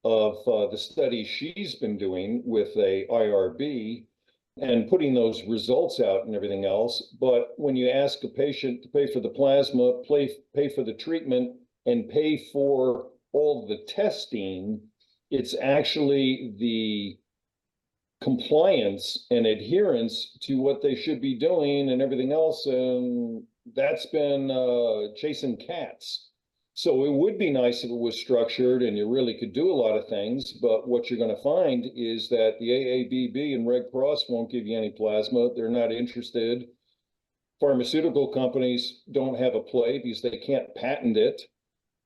of the study she's been doing with a IRB and putting those results out and everything else. But when you ask a patient to pay for the plasma, pay for the treatment, and pay for all the testing, it's actually the compliance and adherence to what they should be doing and everything else. And that's been chasing cats. So it would be nice if it was structured and you really could do a lot of things, but what you're going to find is that the AABB and Red Cross won't give you any plasma. They're not interested. Pharmaceutical companies don't have a play because they can't patent it.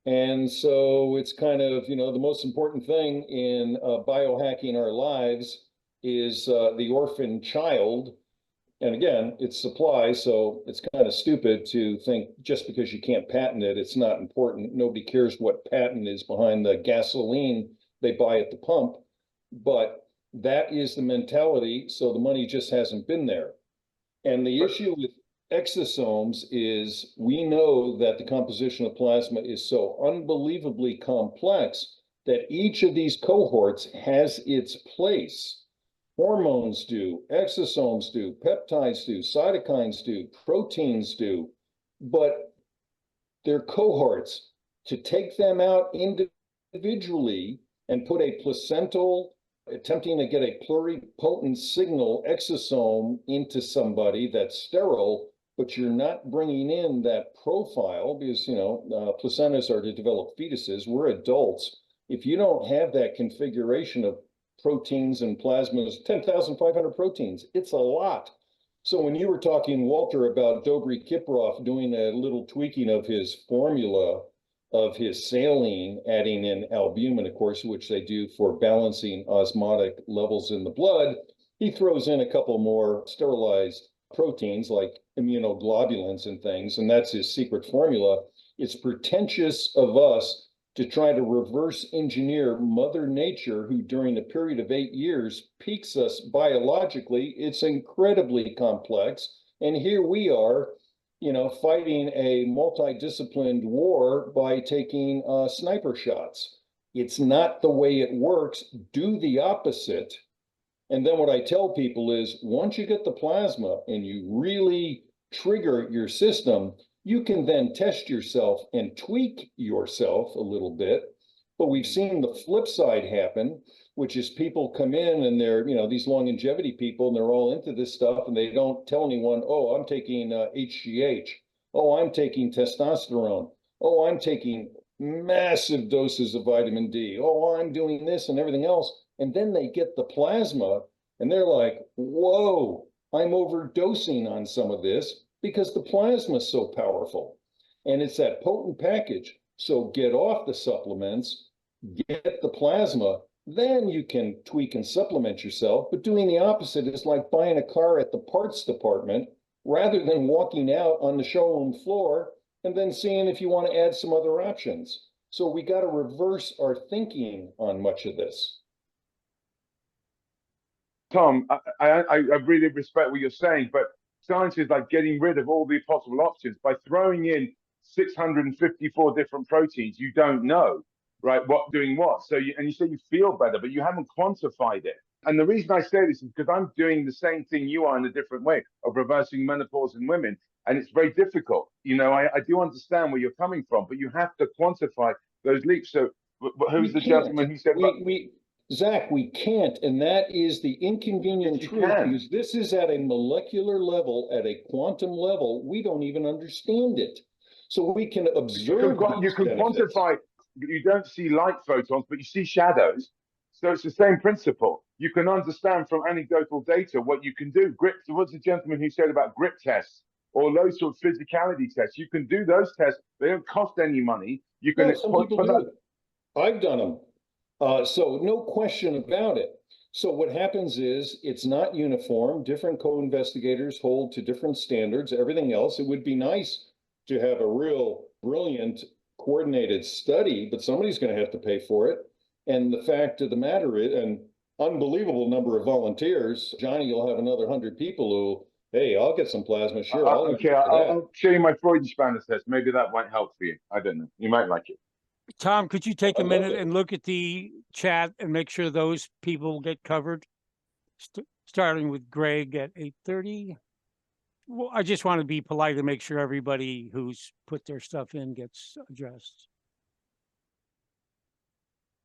And so it's kind of, the most important thing in biohacking our lives is the orphan child. And again, it's supply, so it's kind of stupid to think just because you can't patent it, it's not important. Nobody cares what patent is behind the gasoline they buy at the pump. But that is the mentality, so the money just hasn't been there. And the issue with exosomes is we know that the composition of plasma is so unbelievably complex that each of these cohorts has its place. Hormones do, exosomes do, peptides do, cytokines do, proteins do, but they're cohorts. To take them out individually and put a placental, attempting to get a pluripotent signal exosome into somebody that's sterile, but you're not bringing in that profile because, placentas are to develop fetuses. We're adults. If you don't have that configuration of proteins and plasmas, 10,500 proteins, it's a lot. So when you were talking, Walter, about Dobry Kiprov doing a little tweaking of his formula of his saline, adding in albumin, of course, which they do for balancing osmotic levels in the blood, he throws in a couple more sterilized proteins like immunoglobulins and things, and that's his secret formula. It's pretentious of us to try to reverse engineer Mother Nature, who during a period of 8 years peaks us biologically. It's incredibly complex. And here we are, fighting a multidisciplined war by taking sniper shots. It's not the way it works. Do the opposite. And then what I tell people is, once you get the plasma and you really trigger your system, you can then test yourself and tweak yourself a little bit. But we've seen the flip side happen, which is people come in and they're, these longevity people, and they're all into this stuff, and they don't tell anyone, oh, I'm taking HGH. Oh, I'm taking testosterone. Oh, I'm taking massive doses of vitamin D. Oh, I'm doing this and everything else. And then they get the plasma and they're like, whoa, I'm overdosing on some of this because the plasma is so powerful. And it's that potent package. So get off the supplements, get the plasma, then you can tweak and supplement yourself. But doing the opposite is like buying a car at the parts department rather than walking out on the showroom floor and then seeing if you want to add some other options. So we got to reverse our thinking on much of this. Tom, I really respect what you're saying, but science is like getting rid of all the possible options by throwing in 654 different proteins you don't know, right? What doing what? So you say you feel better, but you haven't quantified it. And the reason I say this is because I'm doing the same thing you are in a different way of reversing menopause in women, and it's very difficult. I do understand where you're coming from, but you have to quantify those leaps. So who's the gentleman who said Zach, we can't, and that is the inconvenient truth, because this is at a molecular level, at a quantum level. We don't even understand it. So we can observe. You can quantify, you don't see light photons, but you see shadows. So it's the same principle. You can understand from anecdotal data what you can do. Grip, what's the gentleman who said about grip tests or those sort of physicality tests? You can do those tests. They don't cost any money. You can exploit for that. I've done them. So no question about it. So what happens is it's not uniform. Different co-investigators hold to different standards, everything else. It would be nice to have a real brilliant coordinated study, but somebody's going to have to pay for it. And the fact of the matter is, an unbelievable number of volunteers. Johnny, you'll have another 100 people who, hey, I'll get some plasma. Sure. I'll show you my Freudenspanners test. Maybe that won't help for you. I don't know. You might like it. Tom, could you take a minute and look at the chat and make sure those people get covered? Starting with Greg at 8:30. Well, I just want to be polite and make sure everybody who's put their stuff in gets addressed.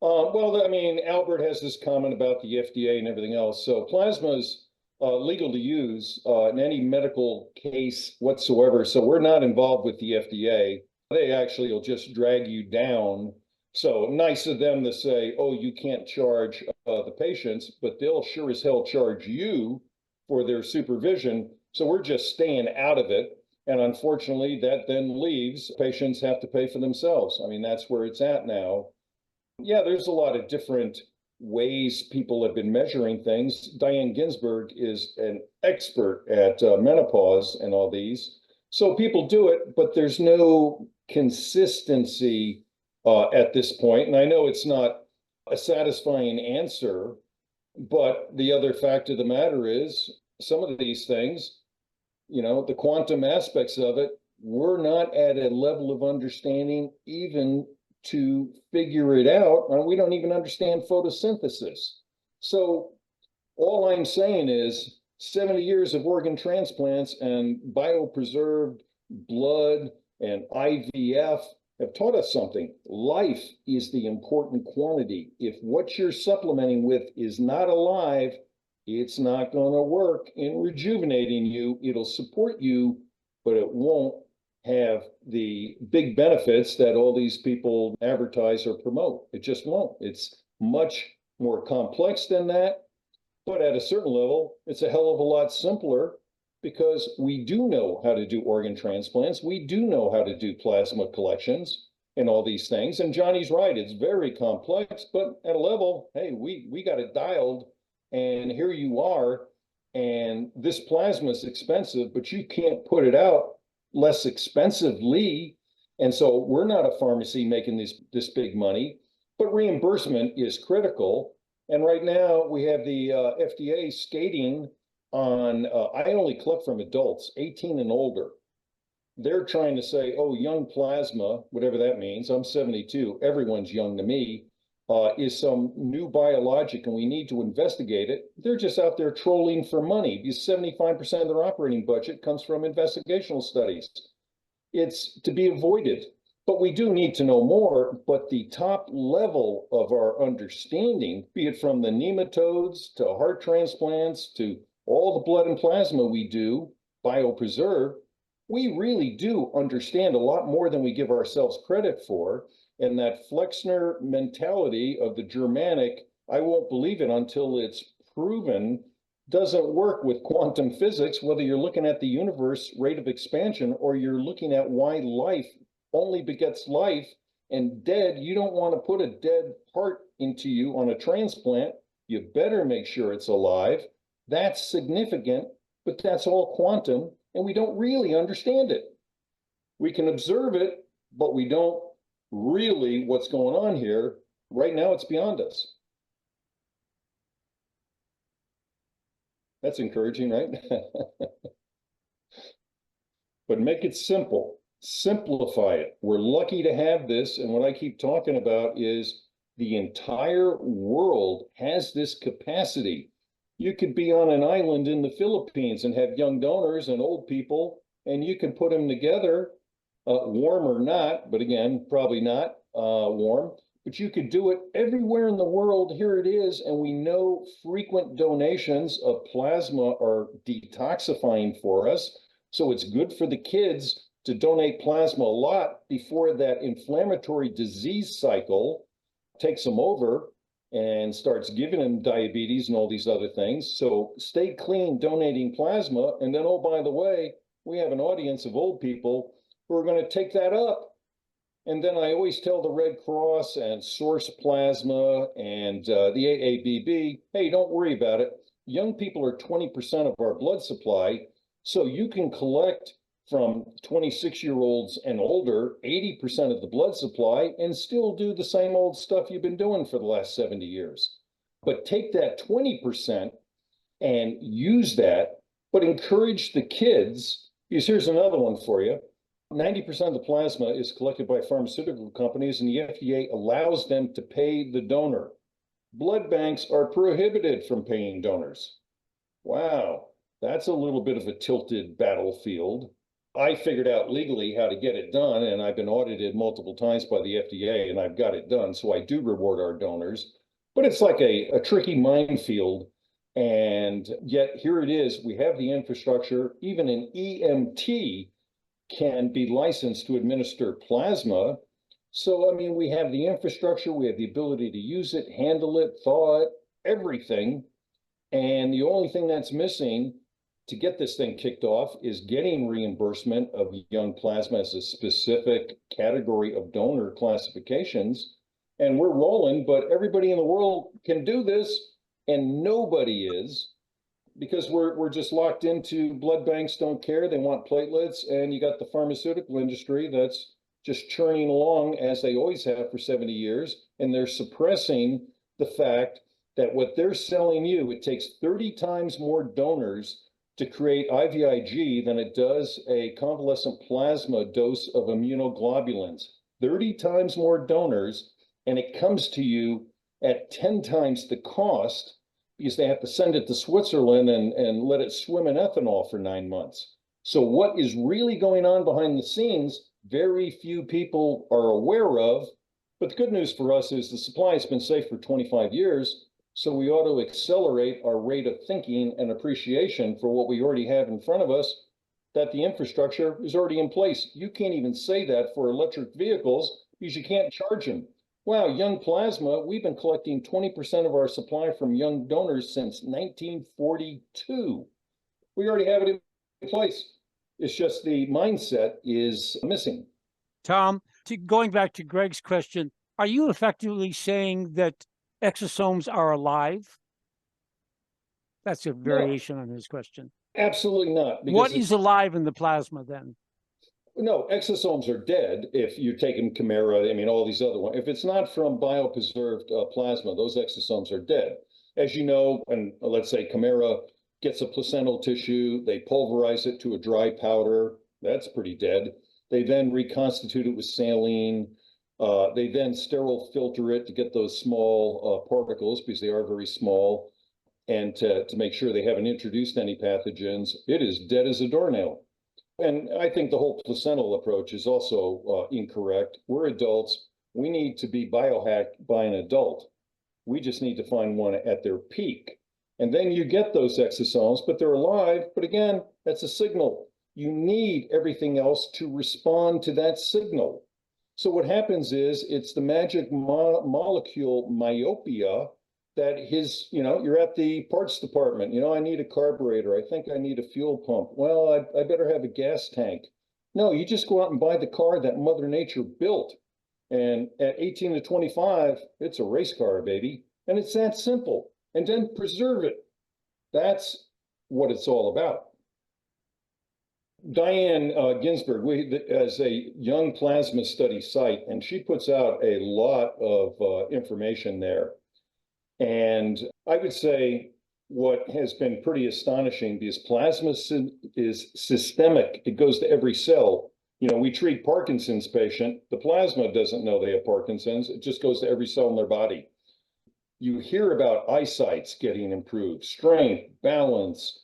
Well, I mean, Albert has this comment about the FDA and everything else. So plasma is legal to use in any medical case whatsoever. So we're not involved with the FDA. They actually will just drag you down. So nice of them to say, oh, you can't charge the patients, but they'll sure as hell charge you for their supervision. So we're just staying out of it. And unfortunately, that then leaves patients have to pay for themselves. I mean, that's where it's at now. Yeah, there's a lot of different ways people have been measuring things. Diane Ginsburg is an expert at menopause and all these. So people do it, but there's no consistency at this point. And I know it's not a satisfying answer, but the other fact of the matter is some of these things, the quantum aspects of it, we're not at a level of understanding even to figure it out. And we don't even understand photosynthesis. So all I'm saying is 70 years of organ transplants and biopreserved blood and IVF have taught us something. Life is the important quantity. If what you're supplementing with is not alive, it's not going to work in rejuvenating you. It'll support you, but it won't have the big benefits that all these people advertise or promote. It just won't. It's much more complex than that. But at a certain level, it's a hell of a lot simpler. because we do know how to do organ transplants. We do know how to do plasma collections and all these things. And Johnny's right, it's very complex, but at a level, hey, we got it dialed, and here you are. And this plasma is expensive, but you can't put it out less expensively. And so we're not a pharmacy making this big money, but reimbursement is critical. And right now we have the FDA skating on, I only collect from adults, 18 and older. They're trying to say, oh, young plasma, whatever that means, I'm 72, everyone's young to me, is some new biologic and we need to investigate it. They're just out there trolling for money because 75% of their operating budget comes from investigational studies. It's to be avoided, but we do need to know more. But the top level of our understanding, be it from the nematodes to heart transplants to all the blood and plasma we do, biopreserve, we really do understand a lot more than we give ourselves credit for. And that Flexner mentality of the Germanic, I won't believe it until it's proven, doesn't work with quantum physics, whether you're looking at the universe rate of expansion or you're looking at why life only begets life, and dead, you don't want to put a dead heart into you on a transplant. You better make sure it's alive. That's significant, but that's all quantum, and we don't really understand it. We can observe it, but we don't really what's going on here. Right now, it's beyond us. That's encouraging, right? But make it simple. Simplify it. We're lucky to have this. And what I keep talking about is the entire world has this capacity. You could be on an island in the Philippines and have young donors and old people, and you can put them together, warm or not, but again, probably not warm. But you could do it everywhere in the world. Here it is. And we know frequent donations of plasma are detoxifying for us. So it's good for the kids to donate plasma a lot before that inflammatory disease cycle takes them over and starts giving them diabetes and all these other things. So stay clean donating plasma. And then, oh, by the way, we have an audience of old people who are going to take that up. And then I always tell the Red Cross and Source Plasma and the AABB, hey, don't worry about it. Young people are 20% of our blood supply, so you can collect from 26-year-olds and older 80% of the blood supply and still do the same old stuff you've been doing for the last 70 years. But take that 20% and use that, but encourage the kids, because here's another one for you. 90% of the plasma is collected by pharmaceutical companies, and the FDA allows them to pay the donor. Blood banks are prohibited from paying donors. Wow, that's a little bit of a tilted battlefield. I figured out legally how to get it done, and I've been audited multiple times by the FDA, and I've got it done, so I do reward our donors. But it's like a tricky minefield, and yet here it is. We have the infrastructure. Even an EMT can be licensed to administer plasma. So, I mean, we have the infrastructure, we have the ability to use it, handle it, thaw it, everything. And the only thing that's missing to get this thing kicked off is getting reimbursement of young plasma as a specific category of donor classifications. And we're rolling, but everybody in the world can do this, and nobody is. Because we're just locked into blood banks don't care. They want platelets. And you got the pharmaceutical industry that's just churning along as they always have for 70 years. And they're suppressing the fact that what they're selling you, it takes 30 times more donors to create IVIG than it does a convalescent plasma dose of immunoglobulins. 30 times more donors, and it comes to you at 10 times the cost, because they have to send it to Switzerland and let it swim in ethanol for 9 months. So what is really going on behind the scenes, very few people are aware of. But the good news for us is the supply has been safe for 25 years. So we ought to accelerate our rate of thinking and appreciation for what we already have in front of us, that the infrastructure is already in place. You can't even say that for electric vehicles because you can't charge them. Wow, young plasma, we've been collecting 20% of our supply from young donors since 1942. We already have it in place. It's just the mindset is missing. Tom, going back to Greg's question, are you effectively saying that exosomes are alive? That's a variation on his question. Absolutely not. What is alive in the plasma then? No, exosomes are dead if you're taking Chimera, I mean, all these other ones. If it's not from biopreserved plasma, those exosomes are dead. As you know, and let's say Chimera gets a placental tissue, they pulverize it to a dry powder. That's pretty dead. They then reconstitute it with saline. They then sterile filter it to get those small particles, because they are very small, and to make sure they haven't introduced any pathogens. It is dead as a doornail. And I think the whole placental approach is also incorrect. We're adults. We need to be biohacked by an adult. We just need to find one at their peak. And then you get those exosomes, but they're alive. But again, that's a signal. You need everything else to respond to that signal. So what happens is it's the magic molecule myopia that you're at the parts department. I need a carburetor. I think I need a fuel pump. Well, I better have a gas tank. No, you just go out and buy the car that Mother Nature built. And at 18 to 25, it's a race car, baby. And it's that simple. And then preserve it. That's what it's all about. Diane Ginsburg, as a young plasma study site, and she puts out a lot of information there. And I would say what has been pretty astonishing, because plasma is systemic. It goes to every cell. We treat Parkinson's patient. The plasma doesn't know they have Parkinson's. It just goes to every cell in their body. You hear about eyesight getting improved, strength, balance,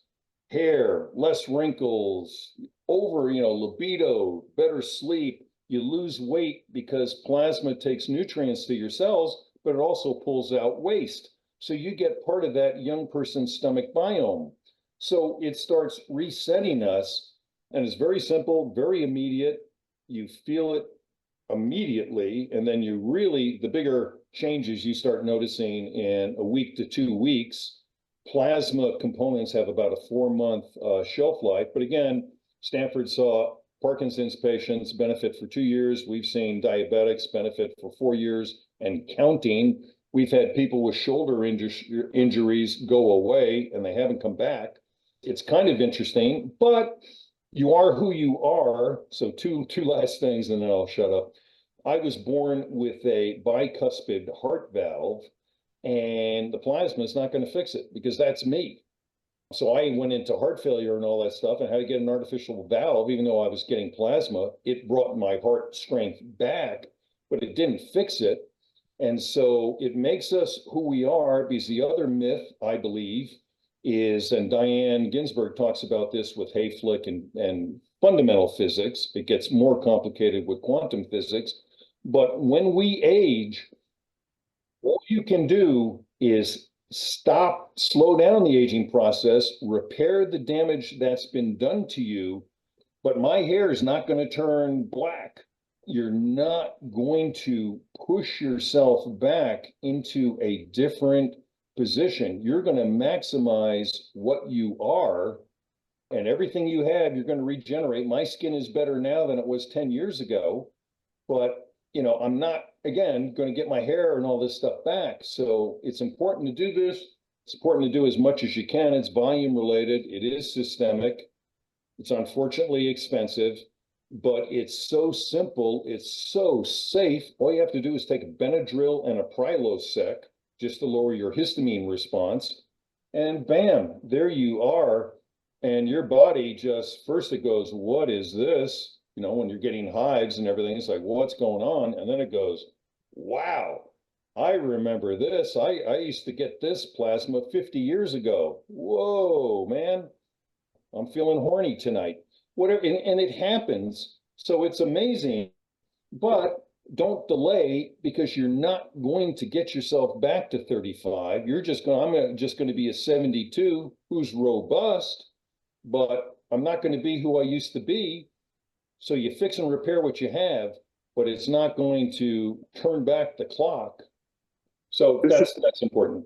hair, less wrinkles, libido, better sleep. You lose weight because plasma takes nutrients to your cells, but it also pulls out waste. So you get part of that young person's stomach biome. So it starts resetting us, and it's very simple, very immediate. You feel it immediately, and then the bigger changes you start noticing in a week to 2 weeks. Plasma components have about a 4-month shelf life. But again, Stanford saw Parkinson's patients benefit for 2 years. We've seen diabetics benefit for 4 years and counting. We've had people with shoulder injuries go away and they haven't come back. It's kind of interesting, but you are who you are. So two last things and then I'll shut up. I was born with a bicuspid heart valve, and the plasma is not going to fix it because that's me. So I went into heart failure and all that stuff and had to get an artificial valve. Even though I was getting plasma, it brought my heart strength back, but it didn't fix it. And so it makes us who we are, because the other myth, I believe, is, and Diane Ginsburg talks about this with Hayflick and fundamental physics. It gets more complicated with quantum physics. But when we age, all you can do is slow down the aging process, repair the damage that's been done to you. But my hair is not going to turn black. You're not going to push yourself back into a different position. You're going to maximize what you are, and everything you have, you're going to regenerate. My skin is better now than it was 10 years ago, but I'm not, again, going to get my hair and all this stuff back. So it's important to do this. It's important to do as much as you can. It's volume related. It is systemic. It's unfortunately expensive, but it's so simple. It's so safe. All you have to do is take a Benadryl and a Prilosec just to lower your histamine response. And bam, there you are. And your body just, first it goes, what is this? When you're getting hives and everything, it's like, what's going on? And then it goes, wow, I remember this. I used to get this plasma 50 years ago. Whoa, man, I'm feeling horny tonight. Whatever, and it happens. So it's amazing, but don't delay, because you're not going to get yourself back to 35. I'm just going to be a 72 who's robust, but I'm not going to be who I used to be. So you fix and repair what you have, but it's not going to turn back the clock. So that's important.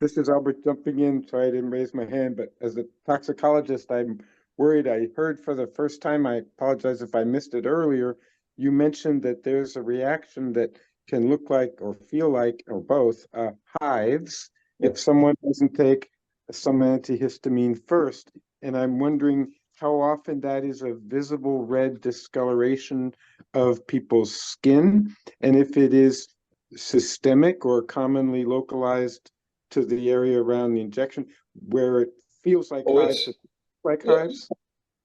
This is Albert jumping in, so I didn't raise my hand, but as a toxicologist, I'm worried. I heard for the first time, I apologize if I missed it earlier, you mentioned that there's a reaction that can look like or feel like, or both, hives Yep. if someone doesn't take some antihistamine first. And I'm wondering how often that is a visible red discoloration of people's skin, and if it is systemic or commonly localized to the area around the injection where it feels like Oh, hives, it's, like yeah, hives.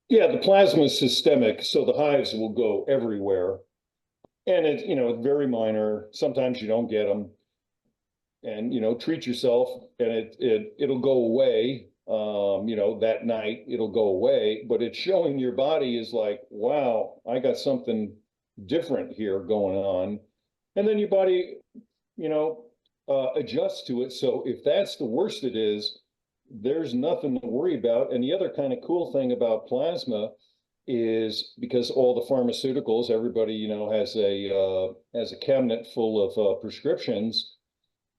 yeah, the plasma is systemic, so the hives will go everywhere. And it's, very minor. Sometimes you don't get them. And, treat yourself and it'll go away. That night it'll go away, but it's showing your body is like, wow, I got something different here going on. And then your body, adjusts to it. So if that's the worst it is, there's nothing to worry about. And the other kind of cool thing about plasma is because all the pharmaceuticals, everybody, has a cabinet full of prescriptions.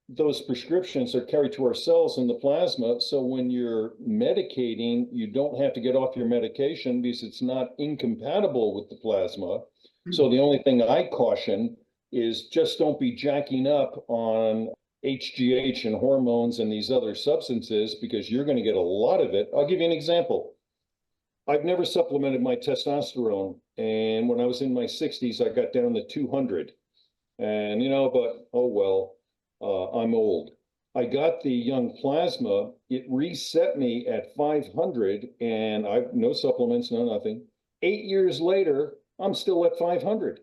Those prescriptions are carried to our cells in the plasma. So when you're medicating, you don't have to get off your medication because it's not incompatible with the plasma. So the only thing I caution is just don't be jacking up on HGH and hormones and these other substances because you're going to get a lot of it. I'll give you an example. I've never supplemented my testosterone. And when I was in my 60s, I got down to 200. And, but oh well. I'm old. I got the young plasma. It reset me at 500 and I've no supplements, no nothing. 8 years later, I'm still at 500.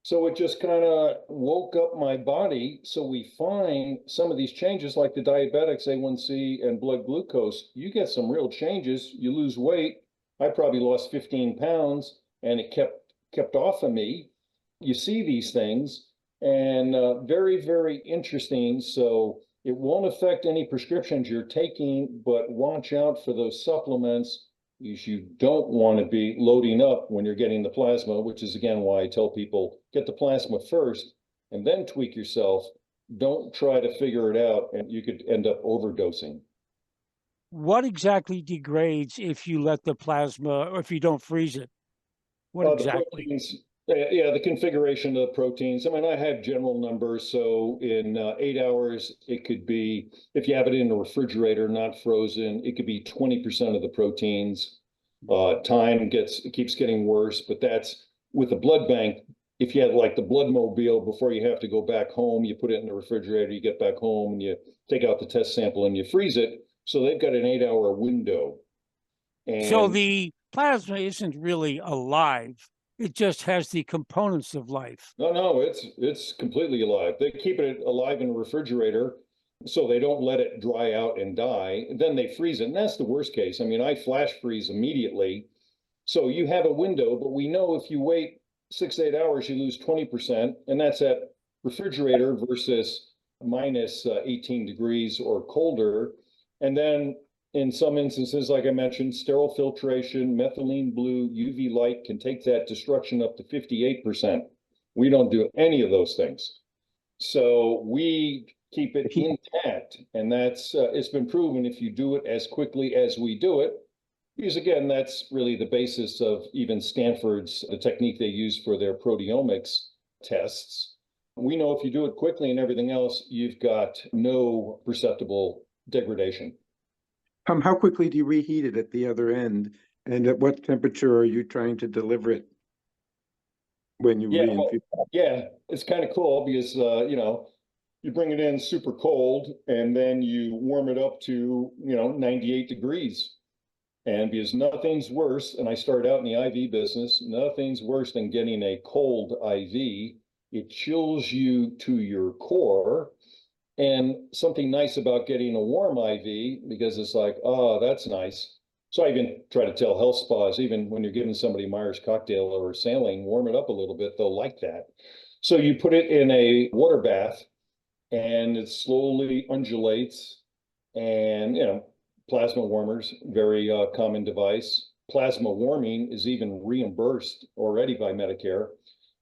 So it just kind of woke up my body. So we find some of these changes like the diabetics, A1C and blood glucose, you get some real changes. You lose weight. I probably lost 15 pounds and it kept off of me. You see these things. And very, very interesting. So it won't affect any prescriptions you're taking, but watch out for those supplements. You don't want to be loading up when you're getting the plasma, which is again why I tell people get the plasma first and then tweak yourself. Don't try to figure it out and you could end up overdosing. What exactly degrades if you let the plasma, or if you don't freeze it? What The exactly? proteins, yeah, the configuration of the proteins. I mean, I have general numbers. So in 8 hours, it could be, if you have it in a refrigerator, not frozen, it could be 20% of the proteins. Time keeps getting worse, but that's with the blood bank. If you had like the blood mobile before you have to go back home, you put it in the refrigerator, you get back home and you take out the test sample and you freeze it. So they've got an 8-hour window. So And the plasma isn't really alive. It just has the components of life. no, it's completely alive. They keep it alive in a refrigerator so they don't let it dry out and die. And then they freeze it. And that's the worst case. I mean, I flash freeze immediately. So you have a window, but we know if you wait 6 to 8 hours, you lose 20%. And that's at refrigerator versus minus 18 degrees or colder. And then in some instances, like I mentioned, sterile filtration, methylene blue, UV light can take that destruction up to 58%. We don't do any of those things. So we keep it intact. And that's, it's been proven if you do it as quickly as we do it, because again, that's really the basis of even Stanford's, the technique they use for their proteomics tests. We know if you do it quickly and everything else, you've got no perceptible degradation. How quickly do you reheat it at the other end? And at what temperature are you trying to deliver it when you Yeah, reinfuse? yeah, it's kind of cool because, you bring it in super cold and then you warm it up to, 98 degrees. And because nothing's worse, and I started out in the IV business, nothing's worse than getting a cold IV. It chills you to your core. And something nice about getting a warm IV, because it's like, oh, that's nice. So I even try to tell health spas, even when you're giving somebody Myers cocktail or saline, warm it up a little bit, they'll like that. So you put it in a water bath and it slowly undulates and, plasma warmers, very common device. Plasma warming is even reimbursed already by Medicare.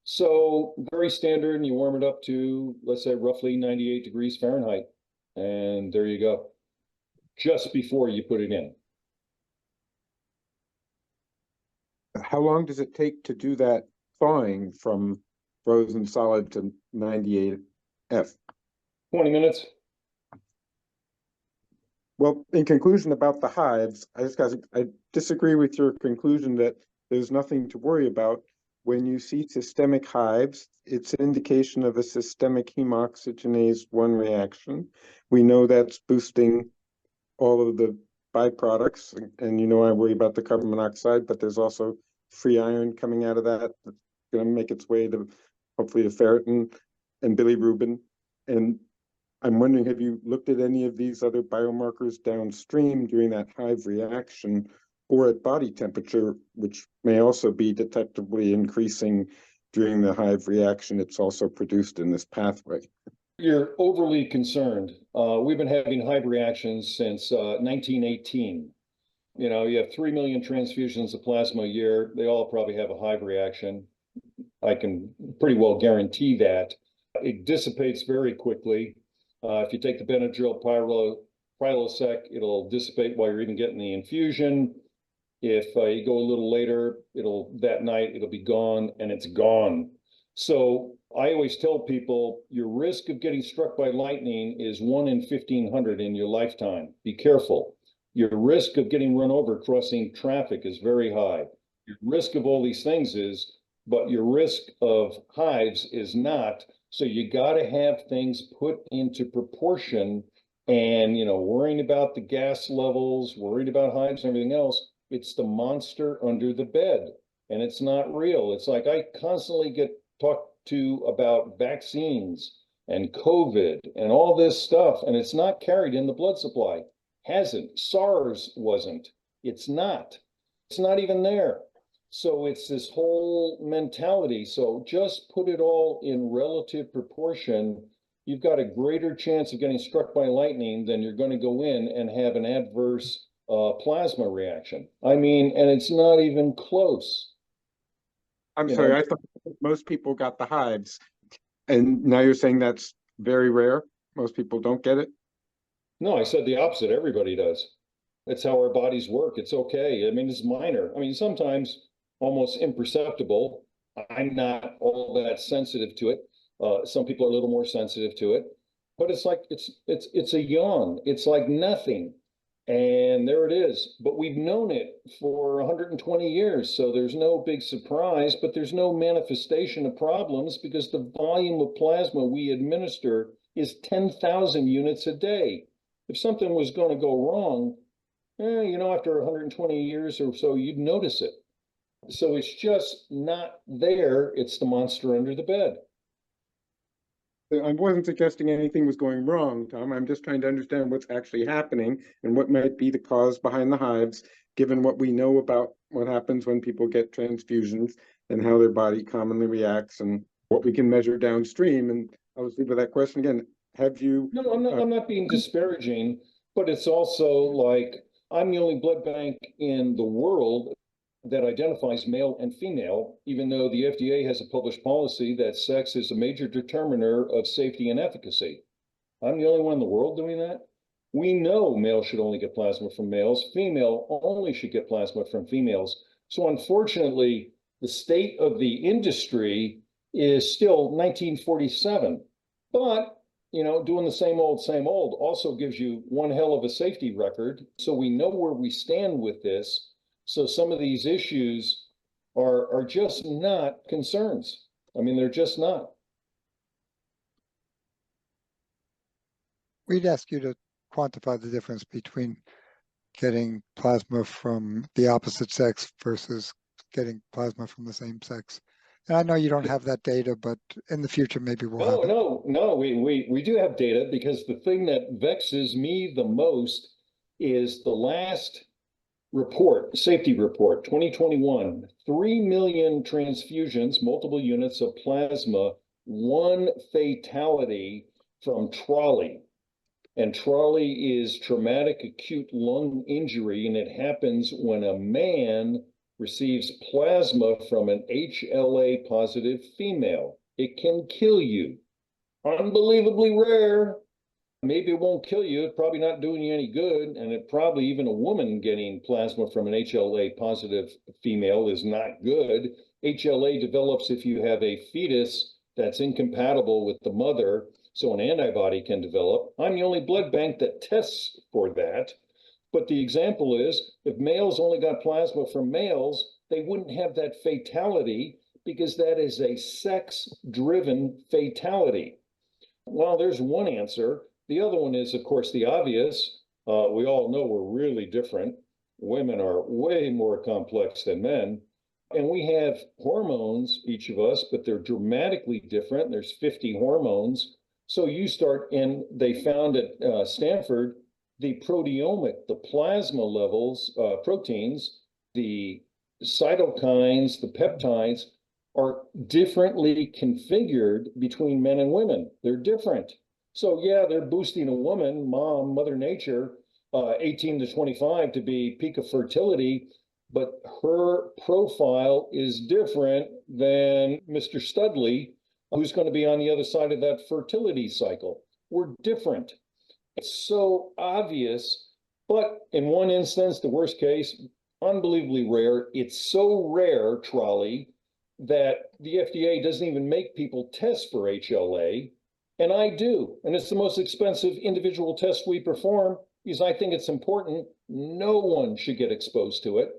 So very standard, and you warm it up to, let's say, roughly 98 degrees Fahrenheit. And there you go, just before you put it in. How long does it take to do that thawing from frozen solid to 98F? 20 minutes. Well, in conclusion about the hives, I disagree with your conclusion that there's nothing to worry about. When you see systemic hives, it's an indication of a systemic hemoxygenase 1 reaction. We know that's boosting all of the byproducts, and you know I worry about the carbon monoxide, but there's also free iron coming out of that that's going to make its way to hopefully to ferritin and bilirubin. And I'm wondering, have you looked at any of these other biomarkers downstream during that hive reaction or at body temperature, which may also be detectably increasing during the hive reaction? It's also produced in this pathway. You're overly concerned. We've been having hive reactions since 1918. You know, you have 3 million transfusions of plasma a year. They all probably have a hive reaction. I can pretty well guarantee that. It dissipates very quickly. If you take the Benadryl Prilosec, it'll dissipate while you're even getting the infusion. If you go a little later, that night it'll be gone, and it's gone. So I always tell people your risk of getting struck by lightning is 1 in 1,500 in your lifetime. Be careful. Your risk of getting run over crossing traffic is very high. Your risk of all these things is, but your risk of hives is not. So you got to have things put into proportion, and, you know, worrying about the gas levels, worried about hives and everything else, it's the monster under the bed, and it's not real. It's like I constantly get talked to about vaccines and COVID and all this stuff, and it's not carried in the blood supply. Hasn't. SARS wasn't. It's not. It's not even there. So it's this whole mentality. So just put it all in relative proportion. You've got a greater chance of getting struck by lightning than you're going to go in and have an adverse plasma reaction. I mean, and it's not even close. I'm sorry, I thought most people got the hives, and now you're saying that's very rare? Most people don't get it? No, I said the opposite. Everybody does. That's how our bodies work. It's okay. I mean, it's minor. I mean, sometimes almost imperceptible. I'm not all that sensitive to it. Some people are a little more sensitive to it, but it's like it's a yawn. It's like nothing, and there it is. But we've known it for 120 years, so there's no big surprise. But there's no manifestation of problems because the volume of plasma we administer is 10,000 units a day. If something was going to go wrong, you know, after 120 years or so, you'd notice it. So it's just not there. It's the monster under the bed. I wasn't suggesting anything was going wrong, Tom. I'm just trying to understand what's actually happening and what might be the cause behind the hives, given what we know about what happens when people get transfusions and how their body commonly reacts and what we can measure downstream. And I was leaving with that question again. Have you? No, I'm not being disparaging, but it's also like I'm the only blood bank in the world that identifies male and female, even though the FDA has a published policy that sex is a major determiner of safety and efficacy. I'm the only one in the world doing that. We know males should only get plasma from males. Female only should get plasma from females. So unfortunately, the state of the industry is still 1947. But, you know, doing the same old also gives you one hell of a safety record. So we know where we stand with this. So some of these issues are just not concerns. I mean, they're just not. We'd ask you to quantify the difference between getting plasma from the opposite sex versus getting plasma from the same sex. And I know you don't have that data, but in the future, maybe we'll have it. No, we do have data, because the thing that vexes me the most is the last report, safety report, 2021, 3 million transfusions, multiple units of plasma, 1 fatality from TRALI. And TRALI is traumatic acute lung injury, and it happens when a man receives plasma from an HLA positive female. It can kill you. Unbelievably rare, Maybe it won't kill you, it's probably not doing you any good, and it probably even a woman getting plasma from an HLA positive female is not good. HLA develops if you have a fetus that's incompatible with the mother, so an antibody can develop. I'm the only blood bank that tests for that. But the example is, if males only got plasma from males, they wouldn't have that fatality because that is a sex-driven fatality. Well, there's one answer. The other one is, of course, the obvious. We all know we're really different. Women are way more complex than men. And we have hormones, each of us, but they're dramatically different. There's 50 hormones. So you start, and they found at Stanford, the proteomic, the plasma levels, proteins, the cytokines, the peptides are differently configured between men and women. They're different. So yeah, they're boosting a woman, mom, Mother Nature, 18 to 25 to be peak of fertility, but her profile is different than Mr. Studley, who's going to be on the other side of that fertility cycle. We're different. It's so obvious, but in one instance, the worst case, unbelievably rare. It's so rare, Trolley, that the FDA doesn't even make people test for HLA. And I do. And it's the most expensive individual test we perform because I think it's important. No one should get exposed to it.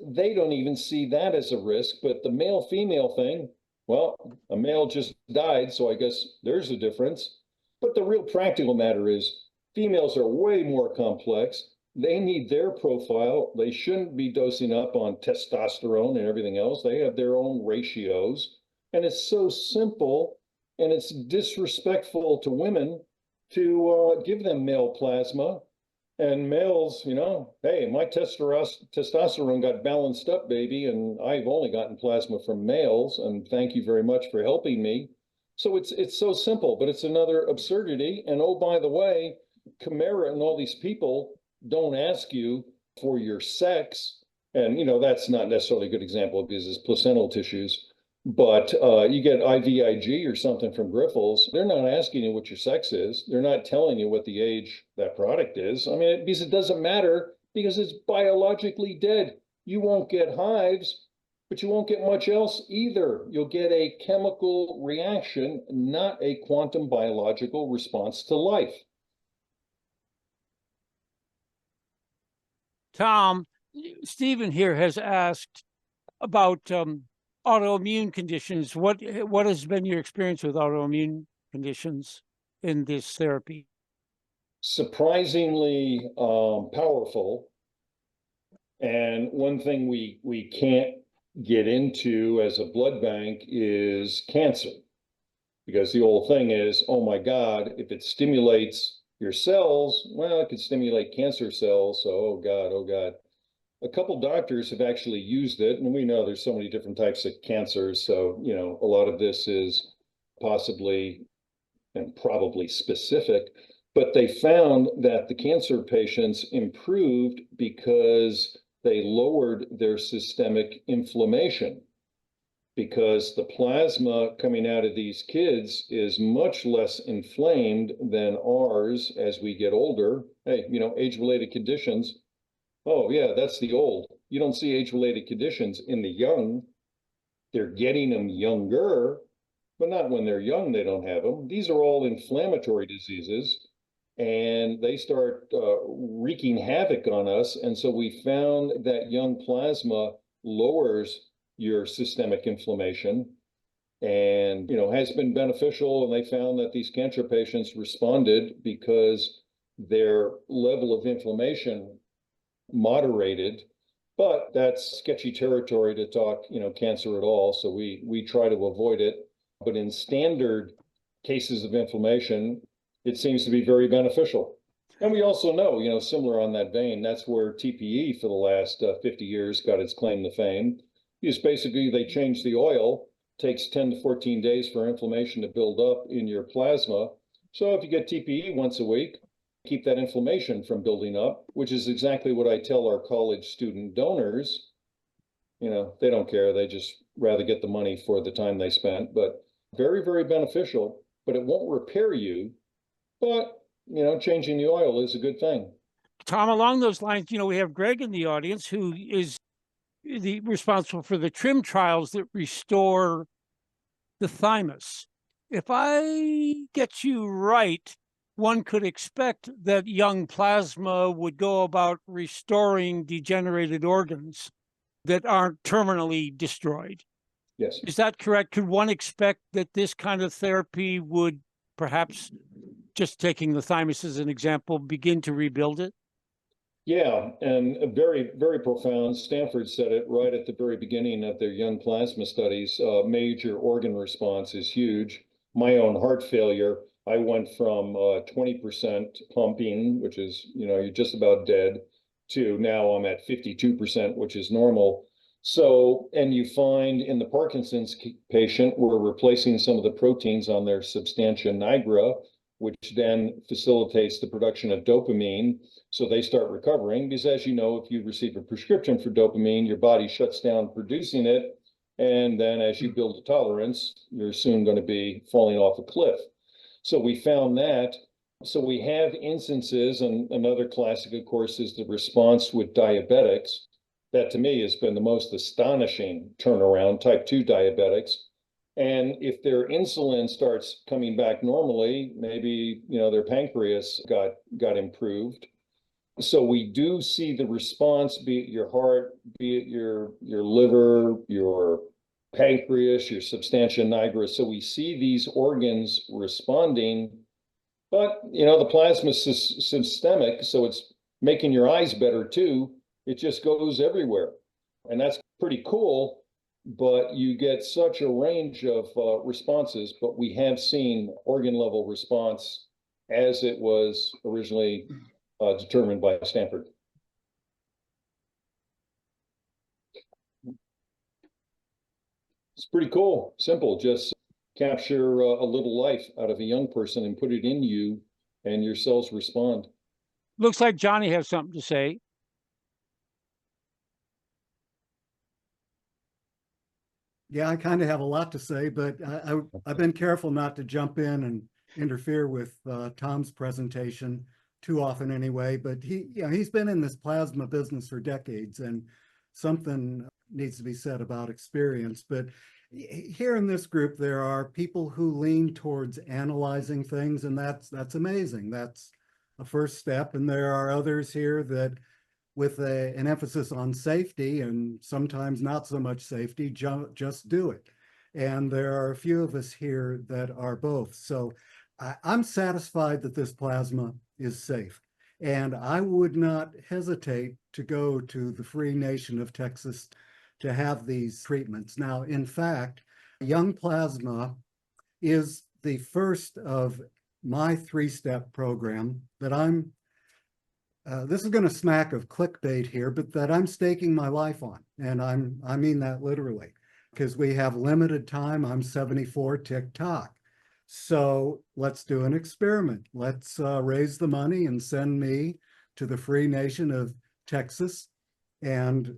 They don't even see that as a risk. But the male-female thing, well, a male just died, so I guess there's a difference. But the real practical matter is females are way more complex. They need their profile. They shouldn't be dosing up on testosterone and everything else. They have their own ratios. And it's so simple. And it's disrespectful to women to give them male plasma. And males, you know, hey, my testosterone got balanced up, baby, and I've only gotten plasma from males, and thank you very much for helping me. So it's so simple, but it's another absurdity. And oh, by the way, Chimera and all these people don't ask you for your sex. And, you know, that's not necessarily a good example because it's placental tissues. But you get IVIG or something from Grifols, they're not asking you what your sex is. They're not telling you what the age that product is. I mean, because it doesn't matter because it's biologically dead. You won't get hives, but you won't get much else either. You'll get a chemical reaction, not a quantum biological response to life. Tom, Stephen here has asked about autoimmune conditions. What has been your experience with autoimmune conditions in this therapy? Surprisingly powerful. And one thing we can't get into as a blood bank is cancer. Because the old thing is, oh my God, if it stimulates your cells, well, it could stimulate cancer cells. So, oh God. A couple doctors have actually used it, and we know there's so many different types of cancers. So, you know, a lot of this is possibly and probably specific, but they found that the cancer patients improved because they lowered their systemic inflammation. Because the plasma coming out of these kids is much less inflamed than ours as we get older. Hey, you know, age-related conditions. Oh, yeah, that's the old. You don't see age-related conditions in the young. They're getting them younger, but not when they're young, they don't have them. These are all inflammatory diseases, and they start wreaking havoc on us. And so we found that young plasma lowers your systemic inflammation and, you know, has been beneficial. And they found that these cancer patients responded because their level of inflammation moderated, but that's sketchy territory to talk, you know, cancer at all. So we try to avoid it. But in standard cases of inflammation, it seems to be very beneficial. And we also know, you know, similar on that vein, that's where TPE for the last 50 years got its claim to fame. Is basically they change the oil, takes 10 to 14 days for inflammation to build up in your plasma. So if you get TPE once a week, keep that inflammation from building up, which is exactly what I tell our college student donors. You know, they don't care. They just rather get the money for the time they spent, but very, very beneficial, but it won't repair you. But changing the oil is a good thing. Tom, along those lines, we have Greg in the audience who is responsible for the trim trials that restore the thymus. If I get you right, one could expect that young plasma would go about restoring degenerated organs that aren't terminally destroyed. Yes. Is that correct? Could one expect that this kind of therapy would perhaps, just taking the thymus as an example, begin to rebuild it? Yeah, and very, very profound. Stanford said it right at the very beginning of their young plasma studies. Major organ response is huge. My own heart failure, I went from 20% pumping, which is, you're just about dead, to now I'm at 52%, which is normal. So, and you find in the Parkinson's patient, we're replacing some of the proteins on their substantia nigra, which then facilitates the production of dopamine. So they start recovering because, as you know, if you receive a prescription for dopamine, your body shuts down producing it. And then as you build a tolerance, you're soon going to be falling off a cliff. So we found that. So we have instances, and another classic, of course, is the response with diabetics. That to me has been the most astonishing turnaround, type 2 diabetics. And if their insulin starts coming back normally, maybe, their pancreas got improved. So we do see the response, be it your heart, be it your liver, your pancreas, your substantia nigra. So we see these organs responding, but the plasma is systemic, so it's making your eyes better too. It just goes everywhere, and that's pretty cool. But you get such a range of responses, but we have seen organ level response as it was originally determined by Stanford. It's pretty cool, simple, just capture a little life out of a young person and put it in you, and your cells respond. Looks like Johnny has something to say. Yeah, I kind of have a lot to say, but I've been careful not to jump in and interfere with Tom's presentation too often anyway. But he's been in this plasma business for decades, and something needs to be said about experience. But here in this group, there are people who lean towards analyzing things, and that's amazing. That's a first step. And there are others here that, with an emphasis on safety and sometimes not so much safety, just do it. And there are a few of us here that are both. So I'm satisfied that this plasma is safe. And I would not hesitate to go to the free nation of Texas to have these treatments. Now, in fact, young plasma is the first of my 3-step program that I'm this is going to smack of clickbait here, but that I'm staking my life on. And I mean that literally, because we have limited time. I'm 74, tick-tock. So let's do an experiment. Let's raise the money and send me to the free nation of Texas. And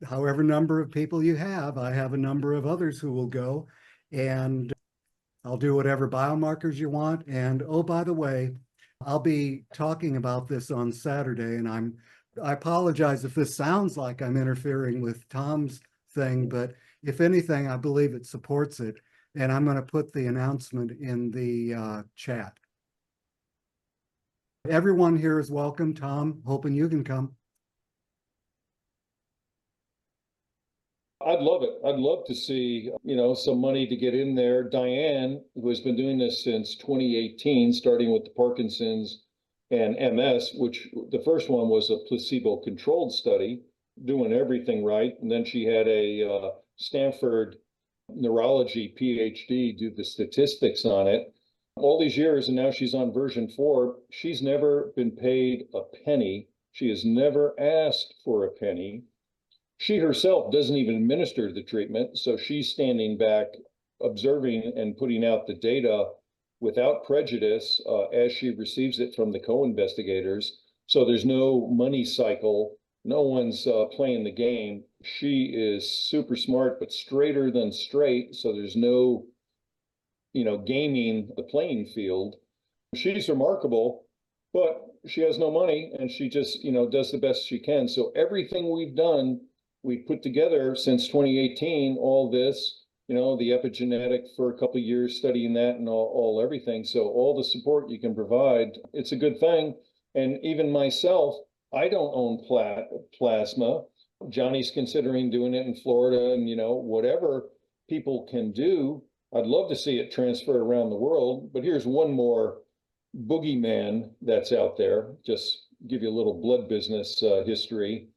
however number of people you have, I have a number of others who will go. And I'll do whatever biomarkers you want. And oh, by the way, I'll be talking about this on Saturday, and I apologize if this sounds like I'm interfering with Tom's thing, but if anything, I believe it supports it. And I'm going to put the announcement in the chat. Everyone here is welcome. Tom, hoping you can come. I'd love it. I'd love to see, some money to get in there. Diane, who has been doing this since 2018, starting with the Parkinson's and MS, which the first one was a placebo-controlled study, doing everything right. And then she had a Stanford neurology PhD do the statistics on it. All these years, and now she's on version 4. She's never been paid a penny. She has never asked for a penny. She herself doesn't even administer the treatment, so she's standing back, observing and putting out the data without prejudice as she receives it from the co-investigators. So there's no money cycle. No one's playing the game. She is super smart, but straighter than straight. So there's no, gaming the playing field. She's remarkable. but she has no money and she just, does the best she can. So everything we've done, we put together since 2018, all this, the epigenetic for a couple of years studying that and all everything. So all the support you can provide, it's a good thing. And even myself, I don't own plasma. Johnny's considering doing it in Florida and, whatever people can do. I'd love to see it transfer around the world, but here's one more boogeyman that's out there. Just give you a little blood business history.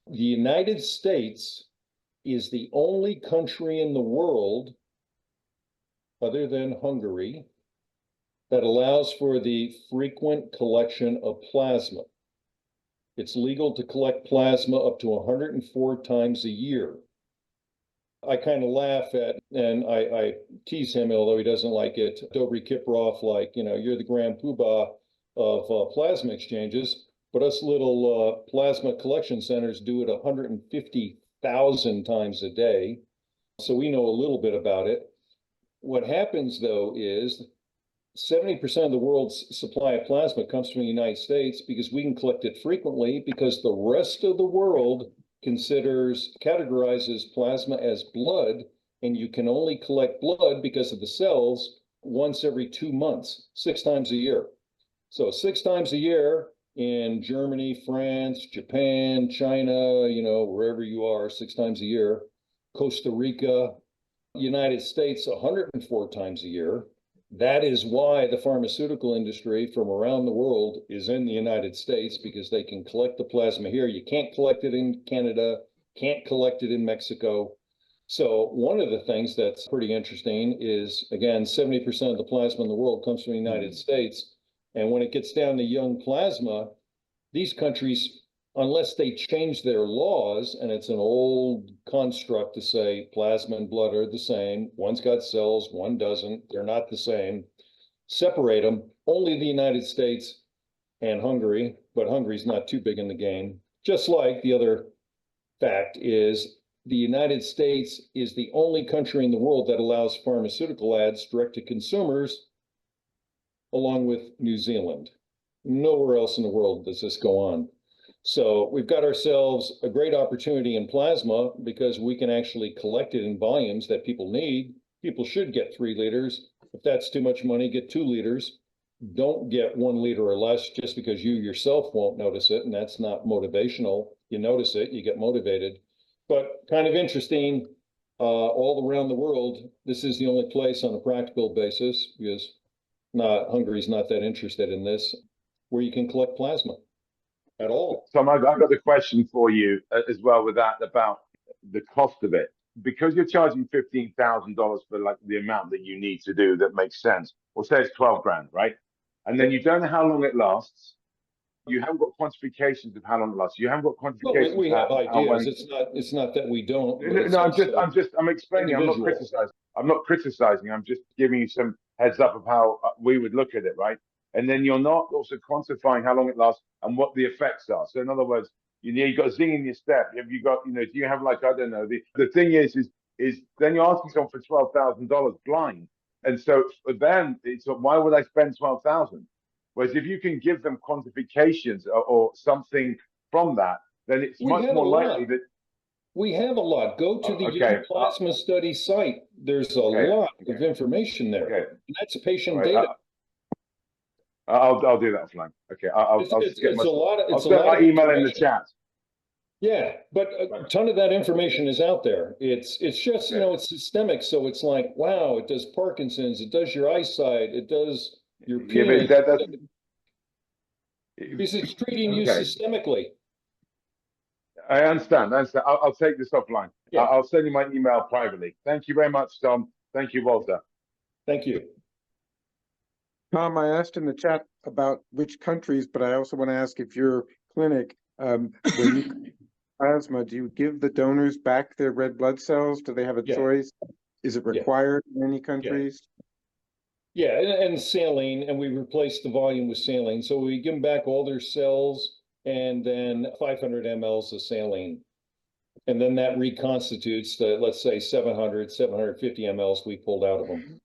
The United States is the only country in the world, other than Hungary, that allows for the frequent collection of plasma. It's legal to collect plasma up to 104 times a year. I kind of laugh at, and I tease him, although he doesn't like it, Dobry Kiprov, like, you're the grand poobah of plasma exchanges, but us little plasma collection centers do it 150,000 times a day. So we know a little bit about it. What happens, though, is 70% of the world's supply of plasma comes from the United States because we can collect it frequently, because the rest of the world categorizes plasma as blood, and you can only collect blood because of the cells once every 2 months, 6 times a year. So 6 times a year in Germany, France, Japan, China, wherever you are, 6 times a year. Costa Rica, United States, 104 times a year. That is why the pharmaceutical industry from around the world is in the United States, because they can collect the plasma here. You can't collect it in Canada, can't collect it in Mexico. So one of the things that's pretty interesting is, again, 70% of the plasma in the world comes from the United States. And when it gets down to young plasma, these countries, unless they change their laws, and it's an old construct to say plasma and blood are the same, one's got cells, one doesn't, they're not the same, separate them. Only the United States and Hungary, but Hungary's not too big in the game. Just like the other fact is, the United States is the only country in the world that allows pharmaceutical ads direct to consumers, along with New Zealand. Nowhere else in the world does this go on. So we've got ourselves a great opportunity in plasma, because we can actually collect it in volumes that people need. People should get 3 liters. If that's too much money, get 2 liters. Don't get 1 liter or less just because you yourself won't notice it, and that's not motivational. You notice it, you get motivated. But kind of interesting, all around the world, this is the only place on a practical basis, because Hungary's not that interested in this, where you can collect plasma at all. Tom, I've got the question for you as well with that, about the cost of it. Because you're charging $15,000 for like the amount that you need to do, that makes sense. Well, say it's 12 grand, right? And then you don't know how long it lasts. You haven't got quantifications of how long it lasts. You haven't got quantifications. Well, we have ideas. It's not that we don't. No, I'm explaining. I'm not criticizing. I'm just giving you some heads up of how we would look at it, right? And then you're not also quantifying how long it lasts and what the effects are. So in other words, you got a zing in your step. Have you got, do you have, like, I don't know, the thing is then you're asking someone for $12,000 blind. And so for them, it's why would I spend 12,000? Whereas if you can give them quantifications or something from that, then it's much more likely that. We have a lot. Go to the Young Plasma Study site. There's a lot of information there. Okay. And that's patient data. I'll do that offline. Okay, I'll email in the chat. Yeah, but a ton of that information is out there. It's just, it's systemic. So it's like, wow, it does Parkinson's, it does your eyesight, it does your penis. Because it's treating you systemically. I understand. I'll take this offline. Yeah. I'll send you my email privately. Thank you very much, Tom. Thank you, Walter. Thank you. Tom, I asked in the chat about which countries, but I also want to ask if your clinic, when you plasma, do you give the donors back their red blood cells? Do they have a choice? Is it required in any countries? Yeah, and saline, and we replace the volume with saline. So we give them back all their cells and then 500 mLs of saline. And then that reconstitutes the, let's say, 700, 750 mLs we pulled out of them.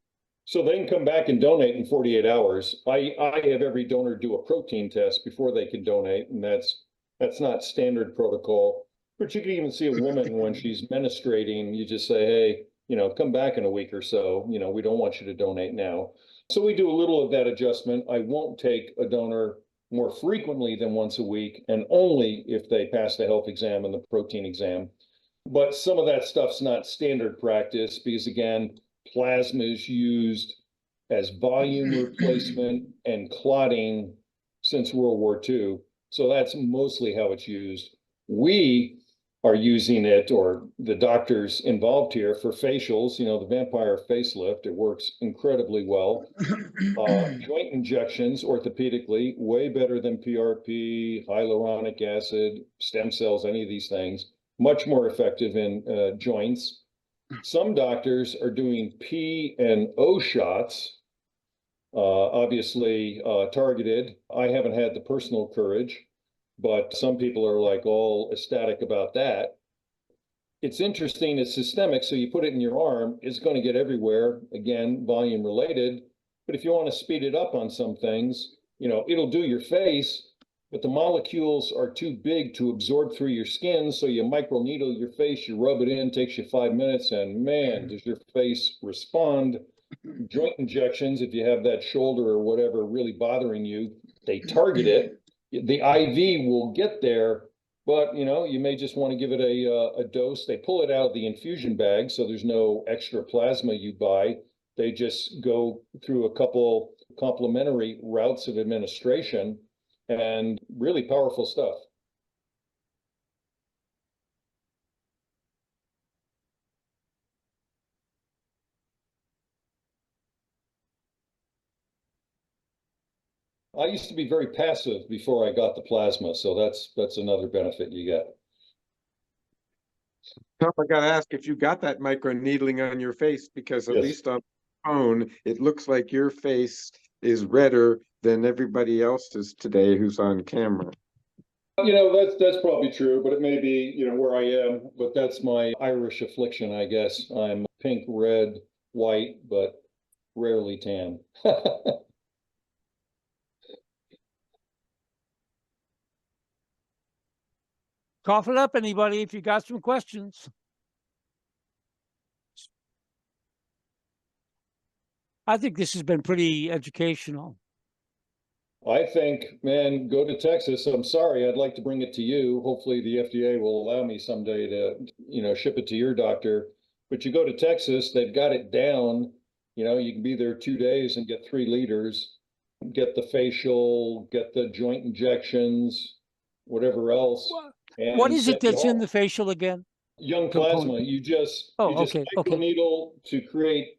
So they can come back and donate in 48 hours. I have every donor do a protein test before they can donate, and that's not standard protocol. But you can even see a woman when she's menstruating, you just say, hey, come back in a week or so. We don't want you to donate now. So we do a little of that adjustment. I won't take a donor more frequently than once a week, and only if they pass the health exam and the protein exam. But some of that stuff's not standard practice because, again, plasma is used as volume replacement and clotting since World War II. So that's mostly how it's used. We are using it, or the doctors involved here, for facials, the vampire facelift. It works incredibly well. Joint injections orthopedically, way better than PRP, hyaluronic acid, stem cells, any of these things. Much more effective in joints. Some doctors are doing P and O shots, obviously targeted. I haven't had the personal courage, but some people are like all ecstatic about that. It's interesting, it's systemic, so you put it in your arm, it's going to get everywhere, again, volume related. But if you want to speed it up on some things, it'll do your face, but the molecules are too big to absorb through your skin. So you microneedle your face, you rub it in, takes you 5 minutes, and man, does your face respond. Joint injections, if you have that shoulder or whatever really bothering you, they target it. The IV will get there, but you may just want to give it a dose. They pull it out of the infusion bag, so there's no extra plasma you buy. They just go through a couple complementary routes of administration, and really powerful stuff. I used to be very passive before I got the plasma, so that's another benefit you get. Tom, I gotta ask if you got that micro needling on your face, because at Yes. least on the phone, it looks like your face is redder than everybody else's today who's on camera. That's probably true, but it may be, where I am, but that's my Irish affliction, I guess. I'm pink, red, white, but rarely tan. Cough it up, anybody, if you got some questions. I think this has been pretty educational. I think, man, go to Texas. I'm sorry, I'd like to bring it to you. Hopefully the FDA will allow me someday to, ship it to your doctor. But you go to Texas, they've got it down. You can be there 2 days and get 3 liters, get the facial, get the joint injections, whatever else. What is it that's in the the facial again? young component? plasma? You just Okay. microneedle to create,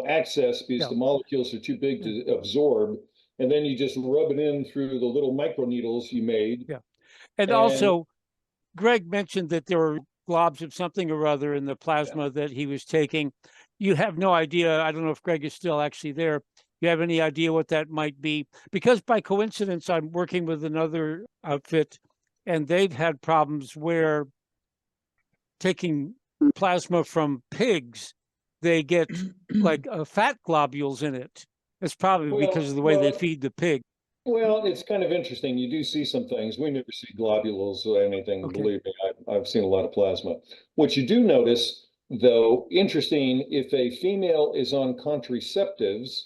access, because the molecules are too big to absorb. And then you just rub it in through the little microneedles you made. Yeah. And also, Greg mentioned that there were globs of something or other in the plasma that he was taking. You have no idea. I don't know if Greg is still actually there. You have any idea what that might be? Because by coincidence, I'm working with another outfit, and they've had problems where taking plasma from pigs, they get like fat globules in it. It's probably because of the way they feed the pig. Well, it's kind of interesting. You do see some things. We never see globules or anything. Okay. Believe me, I've seen a lot of plasma. What you do notice, though, interesting, if a female is on contraceptives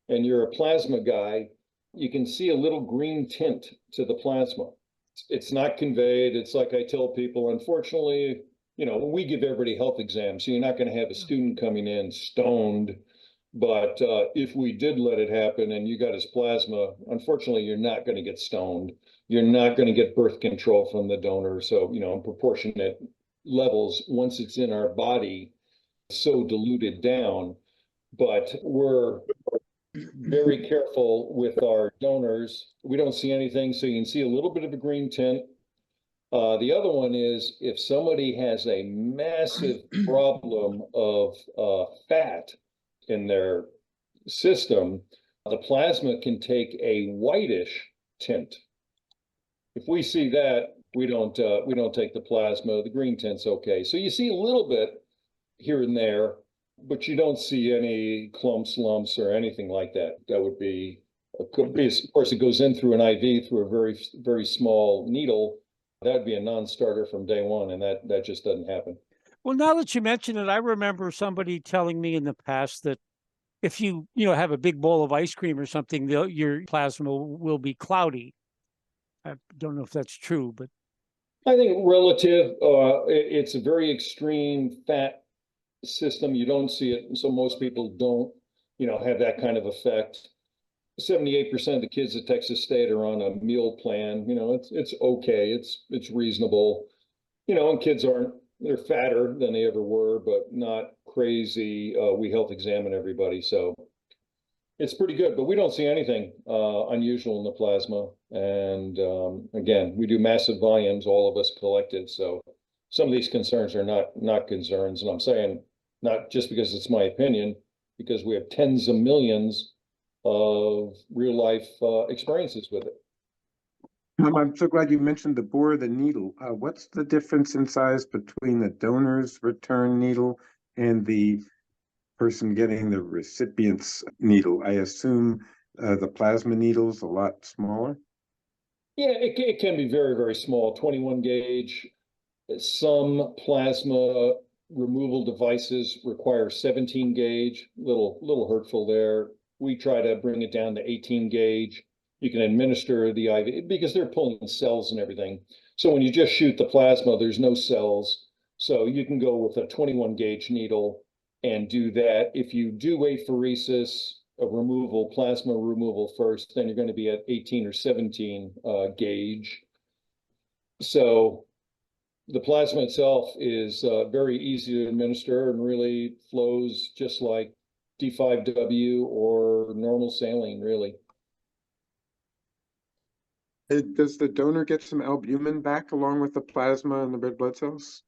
and you're a plasma guy, you can see a little green tint to the plasma. It's not conveyed. It's like I tell people, unfortunately, we give everybody health exams, so you're not going to have a student coming in stoned. But if we did let it happen and you got his plasma, unfortunately, you're not going to get stoned. You're not going to get birth control from the donor. So, in proportionate levels, once it's in our body, so diluted down. But we're very careful with our donors. We don't see anything, so you can see a little bit of a green tint. The other one is if somebody has a massive problem of fat in their system, the plasma can take a whitish tint. If we see that, we don't take the plasma. The green tint's okay. So you see a little bit here and there, But you don't see any clumps, lumps, or anything like that. That would be, of course, it goes in through an IV through a very, very small needle. That'd be a non-starter from day one, and that just doesn't happen. Well, now that you mention it, I remember somebody telling me in the past that if you have a big bowl of ice cream or something, your plasma will be cloudy. I don't know if that's true, but I think relative, it's a very extreme fat system. You don't see it, so most people don't, have that kind of effect. 78% of the kids at Texas State are on a meal plan. It's okay. It's reasonable. And kids they're fatter than they ever were, but not crazy. We health examine everybody, so it's pretty good. But we don't see anything unusual in the plasma. And again, we do massive volumes, all of us collected. So some of these concerns are not concerns. And I'm saying not just because it's my opinion, because we have tens of millions of real life experiences with it. I'm so glad you mentioned the bore of the needle. What's the difference in size between the donor's return needle and the person getting the recipient's needle? I assume the plasma needle's a lot smaller. Yeah, it can be very, very small, 21 gauge. Some plasma removal devices require 17 gauge, little hurtful there. We try to bring it down to 18 gauge. You can administer the IV because they're pulling cells and everything. So when you just shoot the plasma, there's no cells. So you can go with a 21 gauge needle and do that. If you do apheresis, a removal, plasma removal first, then you're going to be at 18 or 17 gauge. So the plasma itself is very easy to administer and really flows just like D5W or normal saline, really. Does the donor get some albumin back along with the plasma and the red blood cells?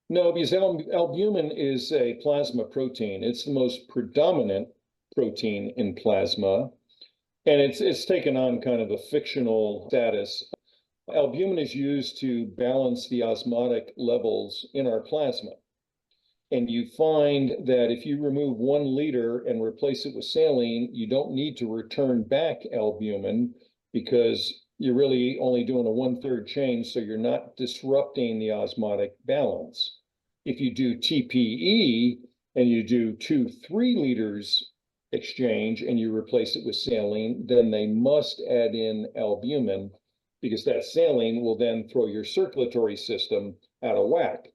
No, because albumin is a plasma protein. It's the most predominant protein in plasma, and it's taken on kind of a fictional status. Albumin is used to balance the osmotic levels in our plasma. And you find that if you remove 1 liter and replace it with saline, you don't need to return back albumin because you're really only doing a 1/3 change, so you're not disrupting the osmotic balance. If you do TPE and you do 2-3 liters exchange and you replace it with saline, then they must add in albumin because that saline will then throw your circulatory system out of whack,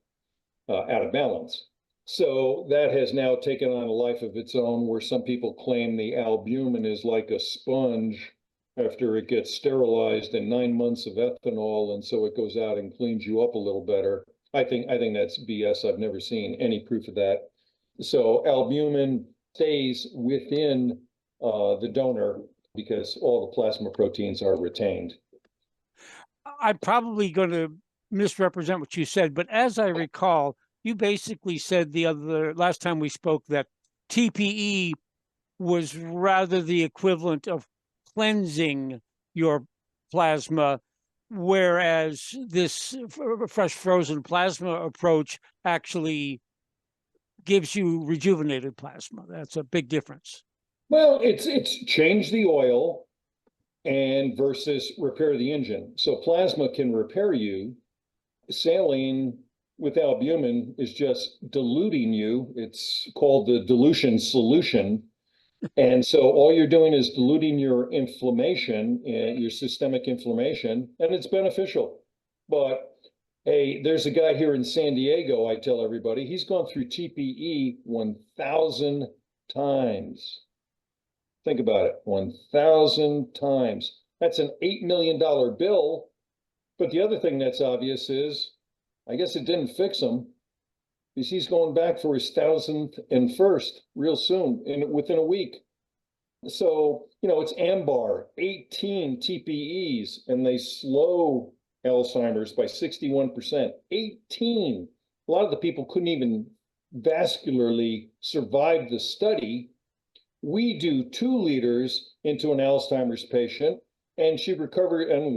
out of balance. So that has now taken on a life of its own, where some people claim the albumin is like a sponge after it gets sterilized in 9 months of ethanol, and so it goes out and cleans you up a little better. I think that's BS. I've never seen any proof of that. So albumin stays within the donor because all the plasma proteins are retained. I'm probably going to misrepresent what you said, but as I recall, you basically said last time we spoke that TPE was rather the equivalent of cleansing your plasma, whereas this fresh frozen plasma approach actually gives you rejuvenated plasma. That's a big difference. Well, it's change the oil and versus repair the engine. So plasma can repair you. Saline with albumin is just diluting you. It's called the dilution solution. And so all you're doing is diluting your inflammation, your systemic inflammation, and it's beneficial. But hey, there's a guy here in San Diego, I tell everybody, he's gone through TPE 1,000 times. Think about it, 1,000 times. That's an $8 million bill. But the other thing that's obvious is, I guess it didn't fix him, because he's going back for his 1,001st real soon, within a week. So, it's AMBAR, 18 TPEs, and they slow Alzheimer's by 61%. 18. A lot of the people couldn't even vascularly survive the study. We do 2 liters into an Alzheimer's patient, and she recovered in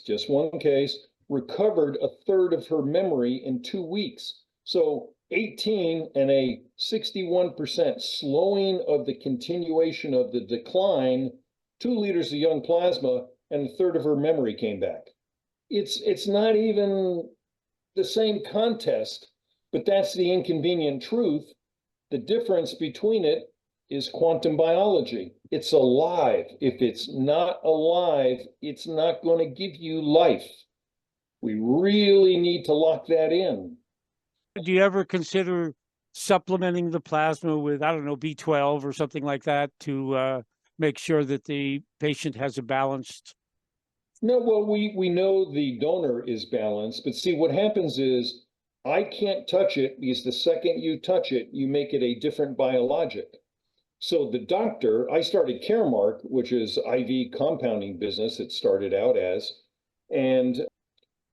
just one case, recovered 1/3 of her memory in 2 weeks. So 18 and a 61% slowing of the continuation of the decline, 2 liters of young plasma, and a third of her memory came back. It's not even the same contest, but that's the inconvenient truth. The difference between it is quantum biology. It's alive. If it's not alive, it's not going to give you life. We really need to lock that in. Do you ever consider supplementing the plasma with, I don't know, B12 or something like that to make sure that the patient has a balanced? No, well, we know the donor is balanced, but see, what happens is I can't touch it because the second you touch it, you make it a different biologic. So the doctor, I started Caremark, which is IV compounding business, it started out as, and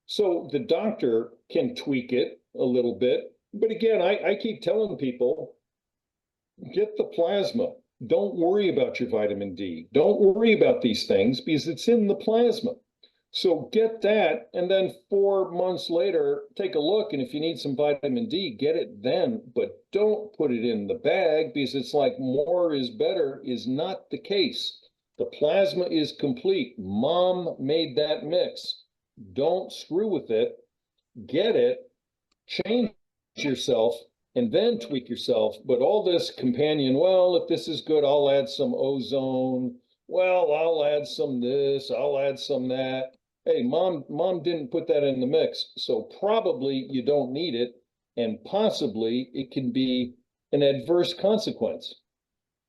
so the doctor can tweak it a little bit. But again, I keep telling people, get the plasma. Don't worry about your vitamin D. Don't worry about these things because it's in the plasma. So get that, and then 4 months later, take a look, and if you need some vitamin D, get it then, but don't put it in the bag because it's like more is better is not the case. The plasma is complete. Mom made that mix. Don't screw with it. Get it, change yourself, and then tweak yourself. But all this companion, well, if this is good, I'll add some ozone. Well, I'll add some this, I'll add some that. Hey, mom didn't put that in the mix, so probably you don't need it, and possibly it can be an adverse consequence.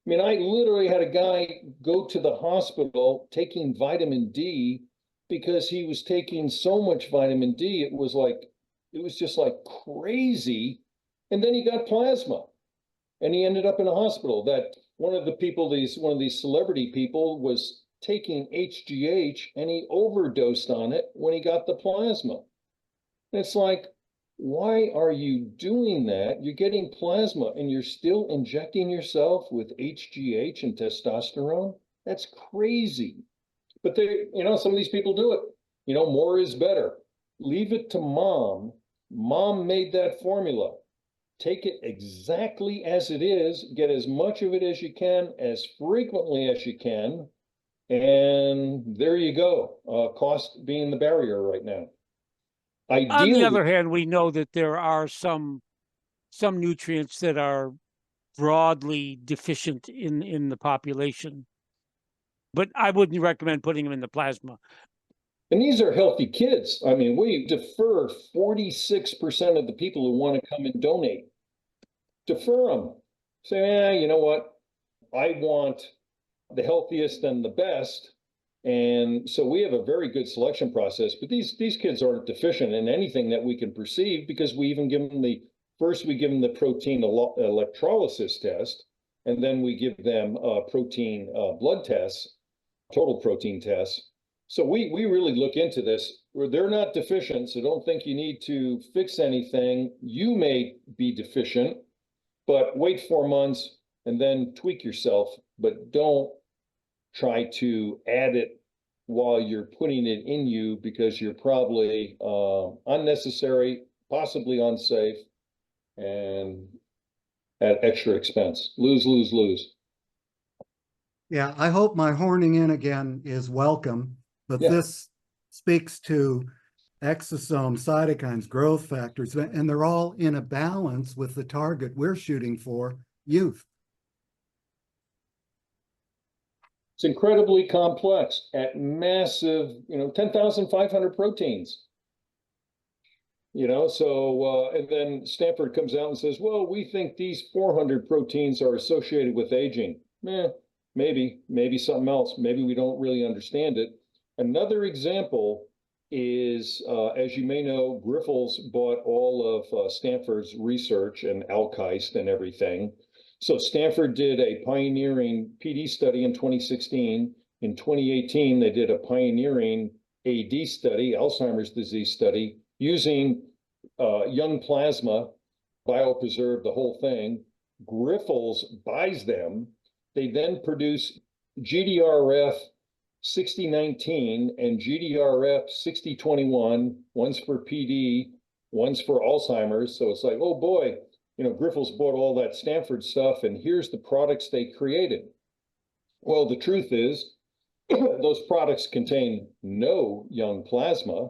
I mean, I literally had a guy go to the hospital taking vitamin D because he was taking so much vitamin D, it was just like crazy. And then he got plasma and he ended up in a hospital. That one of these celebrity people was taking HGH and he overdosed on it when he got the plasma. And it's like, why are you doing that? You're getting plasma and you're still injecting yourself with HGH and testosterone? That's crazy. But some of these people do it. More is better. Leave it to mom. Mom made that formula. Take it exactly as it is. Get as much of it as you can, as frequently as you can. And there you go. Cost being the barrier right now. On the other hand, we know that there are some nutrients that are broadly deficient in the population, but I wouldn't recommend putting them in the plasma. And these are healthy kids. I mean, we defer 46% of the people who want to come and donate. Defer them. Say, you know what? I want the healthiest and the best. And so we have a very good selection process, but these kids aren't deficient in anything that we can perceive because we even give them the protein electrolysis test, and then we give them protein blood tests, total protein tests. So we really look into this. They're not deficient, so don't think you need to fix anything. You may be deficient, but wait 4 months and then tweak yourself, but don't try to add it while you're putting it in you because you're probably unnecessary, possibly unsafe, and at extra expense. Lose, lose, lose. Yeah, I hope my horning in again is welcome, but Yeah. This speaks to exosomes, cytokines, growth factors, and they're all in a balance with the target we're shooting for, youth. It's incredibly complex at massive, 10,500 proteins. And then Stanford comes out and says, well, we think these 400 proteins are associated with aging. Maybe something else. Maybe we don't really understand it. Another example is, as you may know, Grifols bought all of Stanford's research and Alkeist and everything. So Stanford did a pioneering PD study in 2016. In 2018, they did a pioneering AD study, Alzheimer's disease study, using young plasma, biopreserved, the whole thing. Grifols buys them. They then produce GDRF 6019 and GDRF 6021. One's for PD, one's for Alzheimer's. So it's like, oh boy, Grifols bought all that Stanford stuff, and here's the products they created. Well, the truth is, those products contain no young plasma.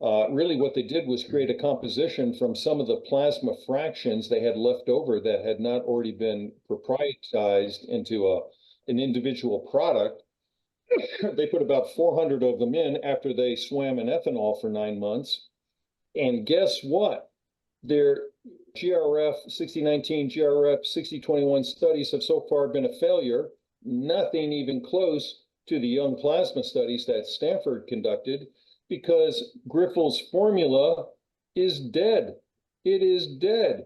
Really, what they did was create a composition from some of the plasma fractions they had left over that had not already been proprietized into an individual product. They put about 400 of them in after they swam in ethanol for 9 months. And guess what? Their GRF 6019, GRF 6021 studies have so far been a failure. Nothing even close to the young plasma studies that Stanford conducted, because Grifols' formula is dead. It is dead.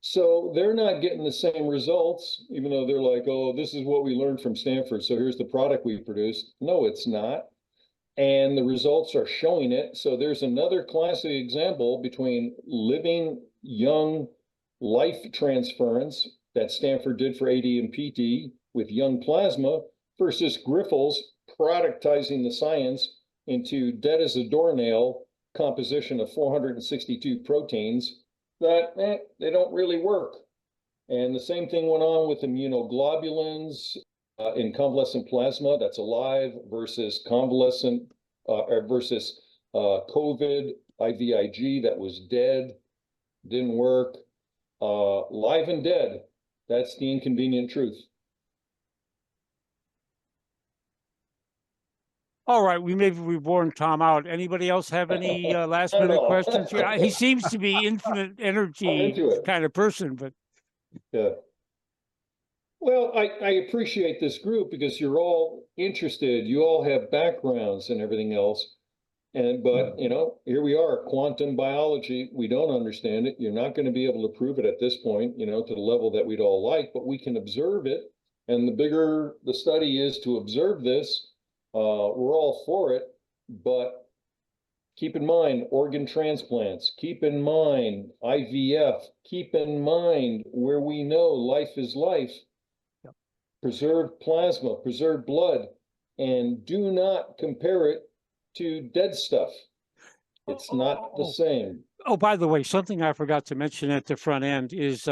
So they're not getting the same results, even though they're like, oh, this is what we learned from Stanford, so here's the product we produced. No, it's not. And the results are showing it. So there's another classic example between living young life transference that Stanford did for AD and PT with young plasma versus Grifols productizing the science into dead as a doornail composition of 462 proteins that they don't really work. And the same thing went on with immunoglobulins in convalescent plasma that's alive versus convalescent versus COVID IVIG that was dead, didn't work. Live and dead, that's the inconvenient truth. All right, we've worn Tom out. Anybody else have any last minute questions? He seems to be infinite energy kind of person, but yeah. Well, I appreciate this group because you're all interested. You all have backgrounds and everything else. But here we are, quantum biology. We don't understand it. You're not going to be able to prove it at this point, to the level that we'd all like, but we can observe it. And the bigger the study is to observe this, we're all for it. But keep in mind organ transplants, keep in mind IVF, keep in mind where we know life is life. Yep. Preserve plasma, preserve blood, and do not compare it to dead stuff. It's not the same. Oh, by the way, something I forgot to mention at the front end is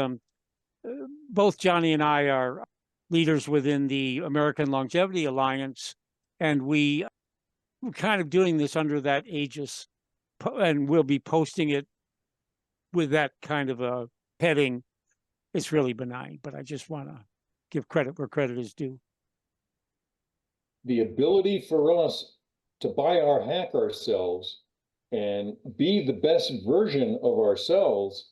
both Johnny and I are leaders within the American Longevity Alliance, and we're kind of doing this under that aegis, and we'll be posting it with that kind of a heading. It's really benign, but I just want to give credit where credit is due. The ability for us to biohack ourselves and be the best version of ourselves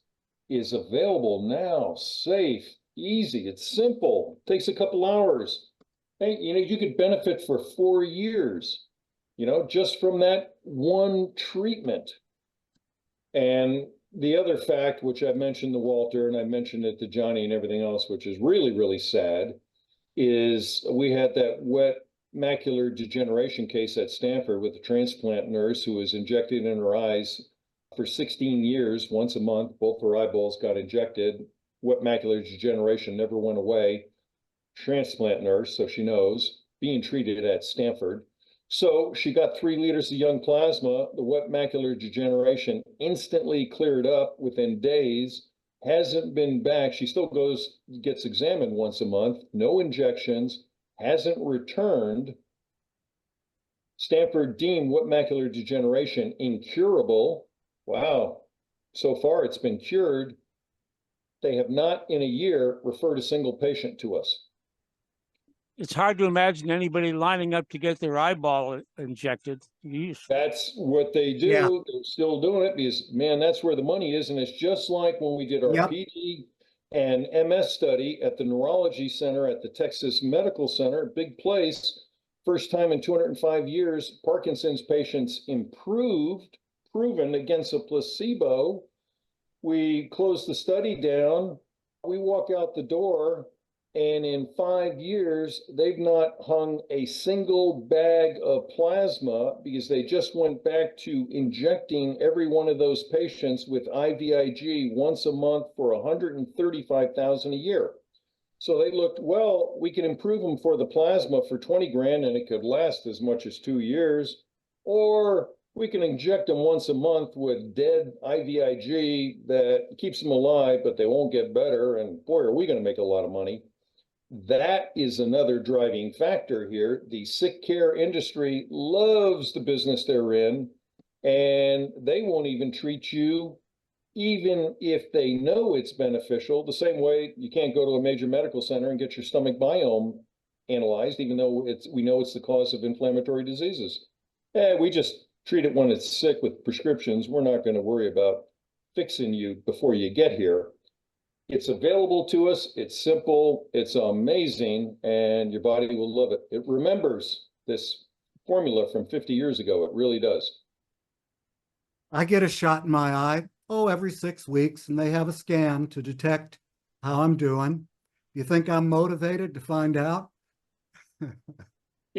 is available now, safe, easy, it's simple, takes a couple hours. Hey, you could benefit for 4 years, just from that one treatment. And the other fact, which I mentioned to Walter and I mentioned it to Johnny and everything else, which is really, really sad, is we had that wet macular degeneration case at Stanford with a transplant nurse who was injected in her eyes for 16 years, once a month. Both her eyeballs got injected. Wet macular degeneration never went away. Transplant nurse, so she knows, being treated at Stanford. So she got 3 liters of young plasma. The wet macular degeneration instantly cleared up within days, hasn't been back. She still gets examined once a month, no injections, hasn't returned. Stanford deemed wet macular degeneration incurable. Wow. So far it's been cured. They have not in a year referred a single patient to us. It's hard to imagine anybody lining up to get their eyeball injected. Jeez. That's what they do. Yeah. They're still doing it because, man, that's where the money is. And it's just like when we did our PD and MS study at the Neurology Center at the Texas Medical Center, big place. First time in 205 years, Parkinson's patients proven against a placebo. We closed the study down. We walk out the door, and in 5 years, they've not hung a single bag of plasma because they just went back to injecting every one of those patients with IVIG once a month for $135,000 a year. So they looked, well, we can improve them for the plasma for 20 grand and it could last as much as 2 years, or We can inject them once a month with dead IVIG that keeps them alive, but they won't get better. And boy, are we going to make a lot of money. That is another driving factor here. The sick care industry loves the business they're in, and they won't even treat you even if they know it's beneficial. The same way you can't go to a major medical center and get your stomach biome analyzed, even though we know it's the cause of inflammatory diseases. We just treat it when it's sick with prescriptions. We're not going to worry about fixing you before you get here. It's available to us. It's simple. It's amazing. And your body will love it. It remembers this formula from 50 years ago. It really does. I get a shot in my eye, every 6 weeks, and they have a scan to detect how I'm doing. You think I'm motivated to find out?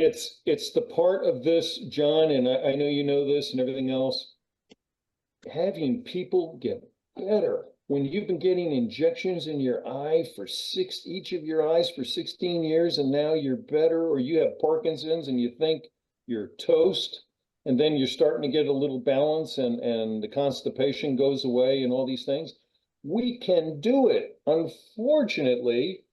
It's the part of this, John, and I know you know this and everything else. Having people get better. When you've been getting injections in your eye for each of your eyes for 16 years, and now you're better, or you have Parkinson's and you think you're toast, and then you're starting to get a little balance and the constipation goes away and all these things, we can do it. Unfortunately,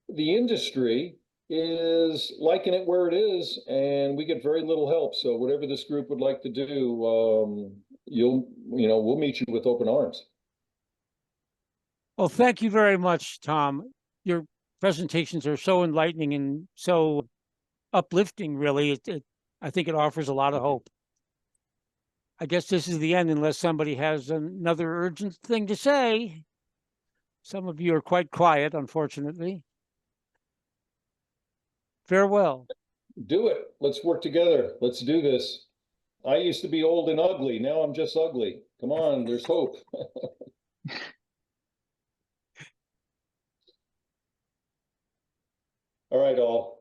the industry is liking it where it is, and we get very little help. So whatever this group would like to do, we'll meet you with open arms. Well, thank you very much, Tom. Your presentations are so enlightening and so uplifting, really. I think it offers a lot of hope. I guess this is the end unless somebody has another urgent thing to say. Some of you are quite quiet, unfortunately. Farewell. Do it. Let's work together. Let's do this. I used to be old and ugly. Now I'm just ugly. Come on, there's hope. All right, all.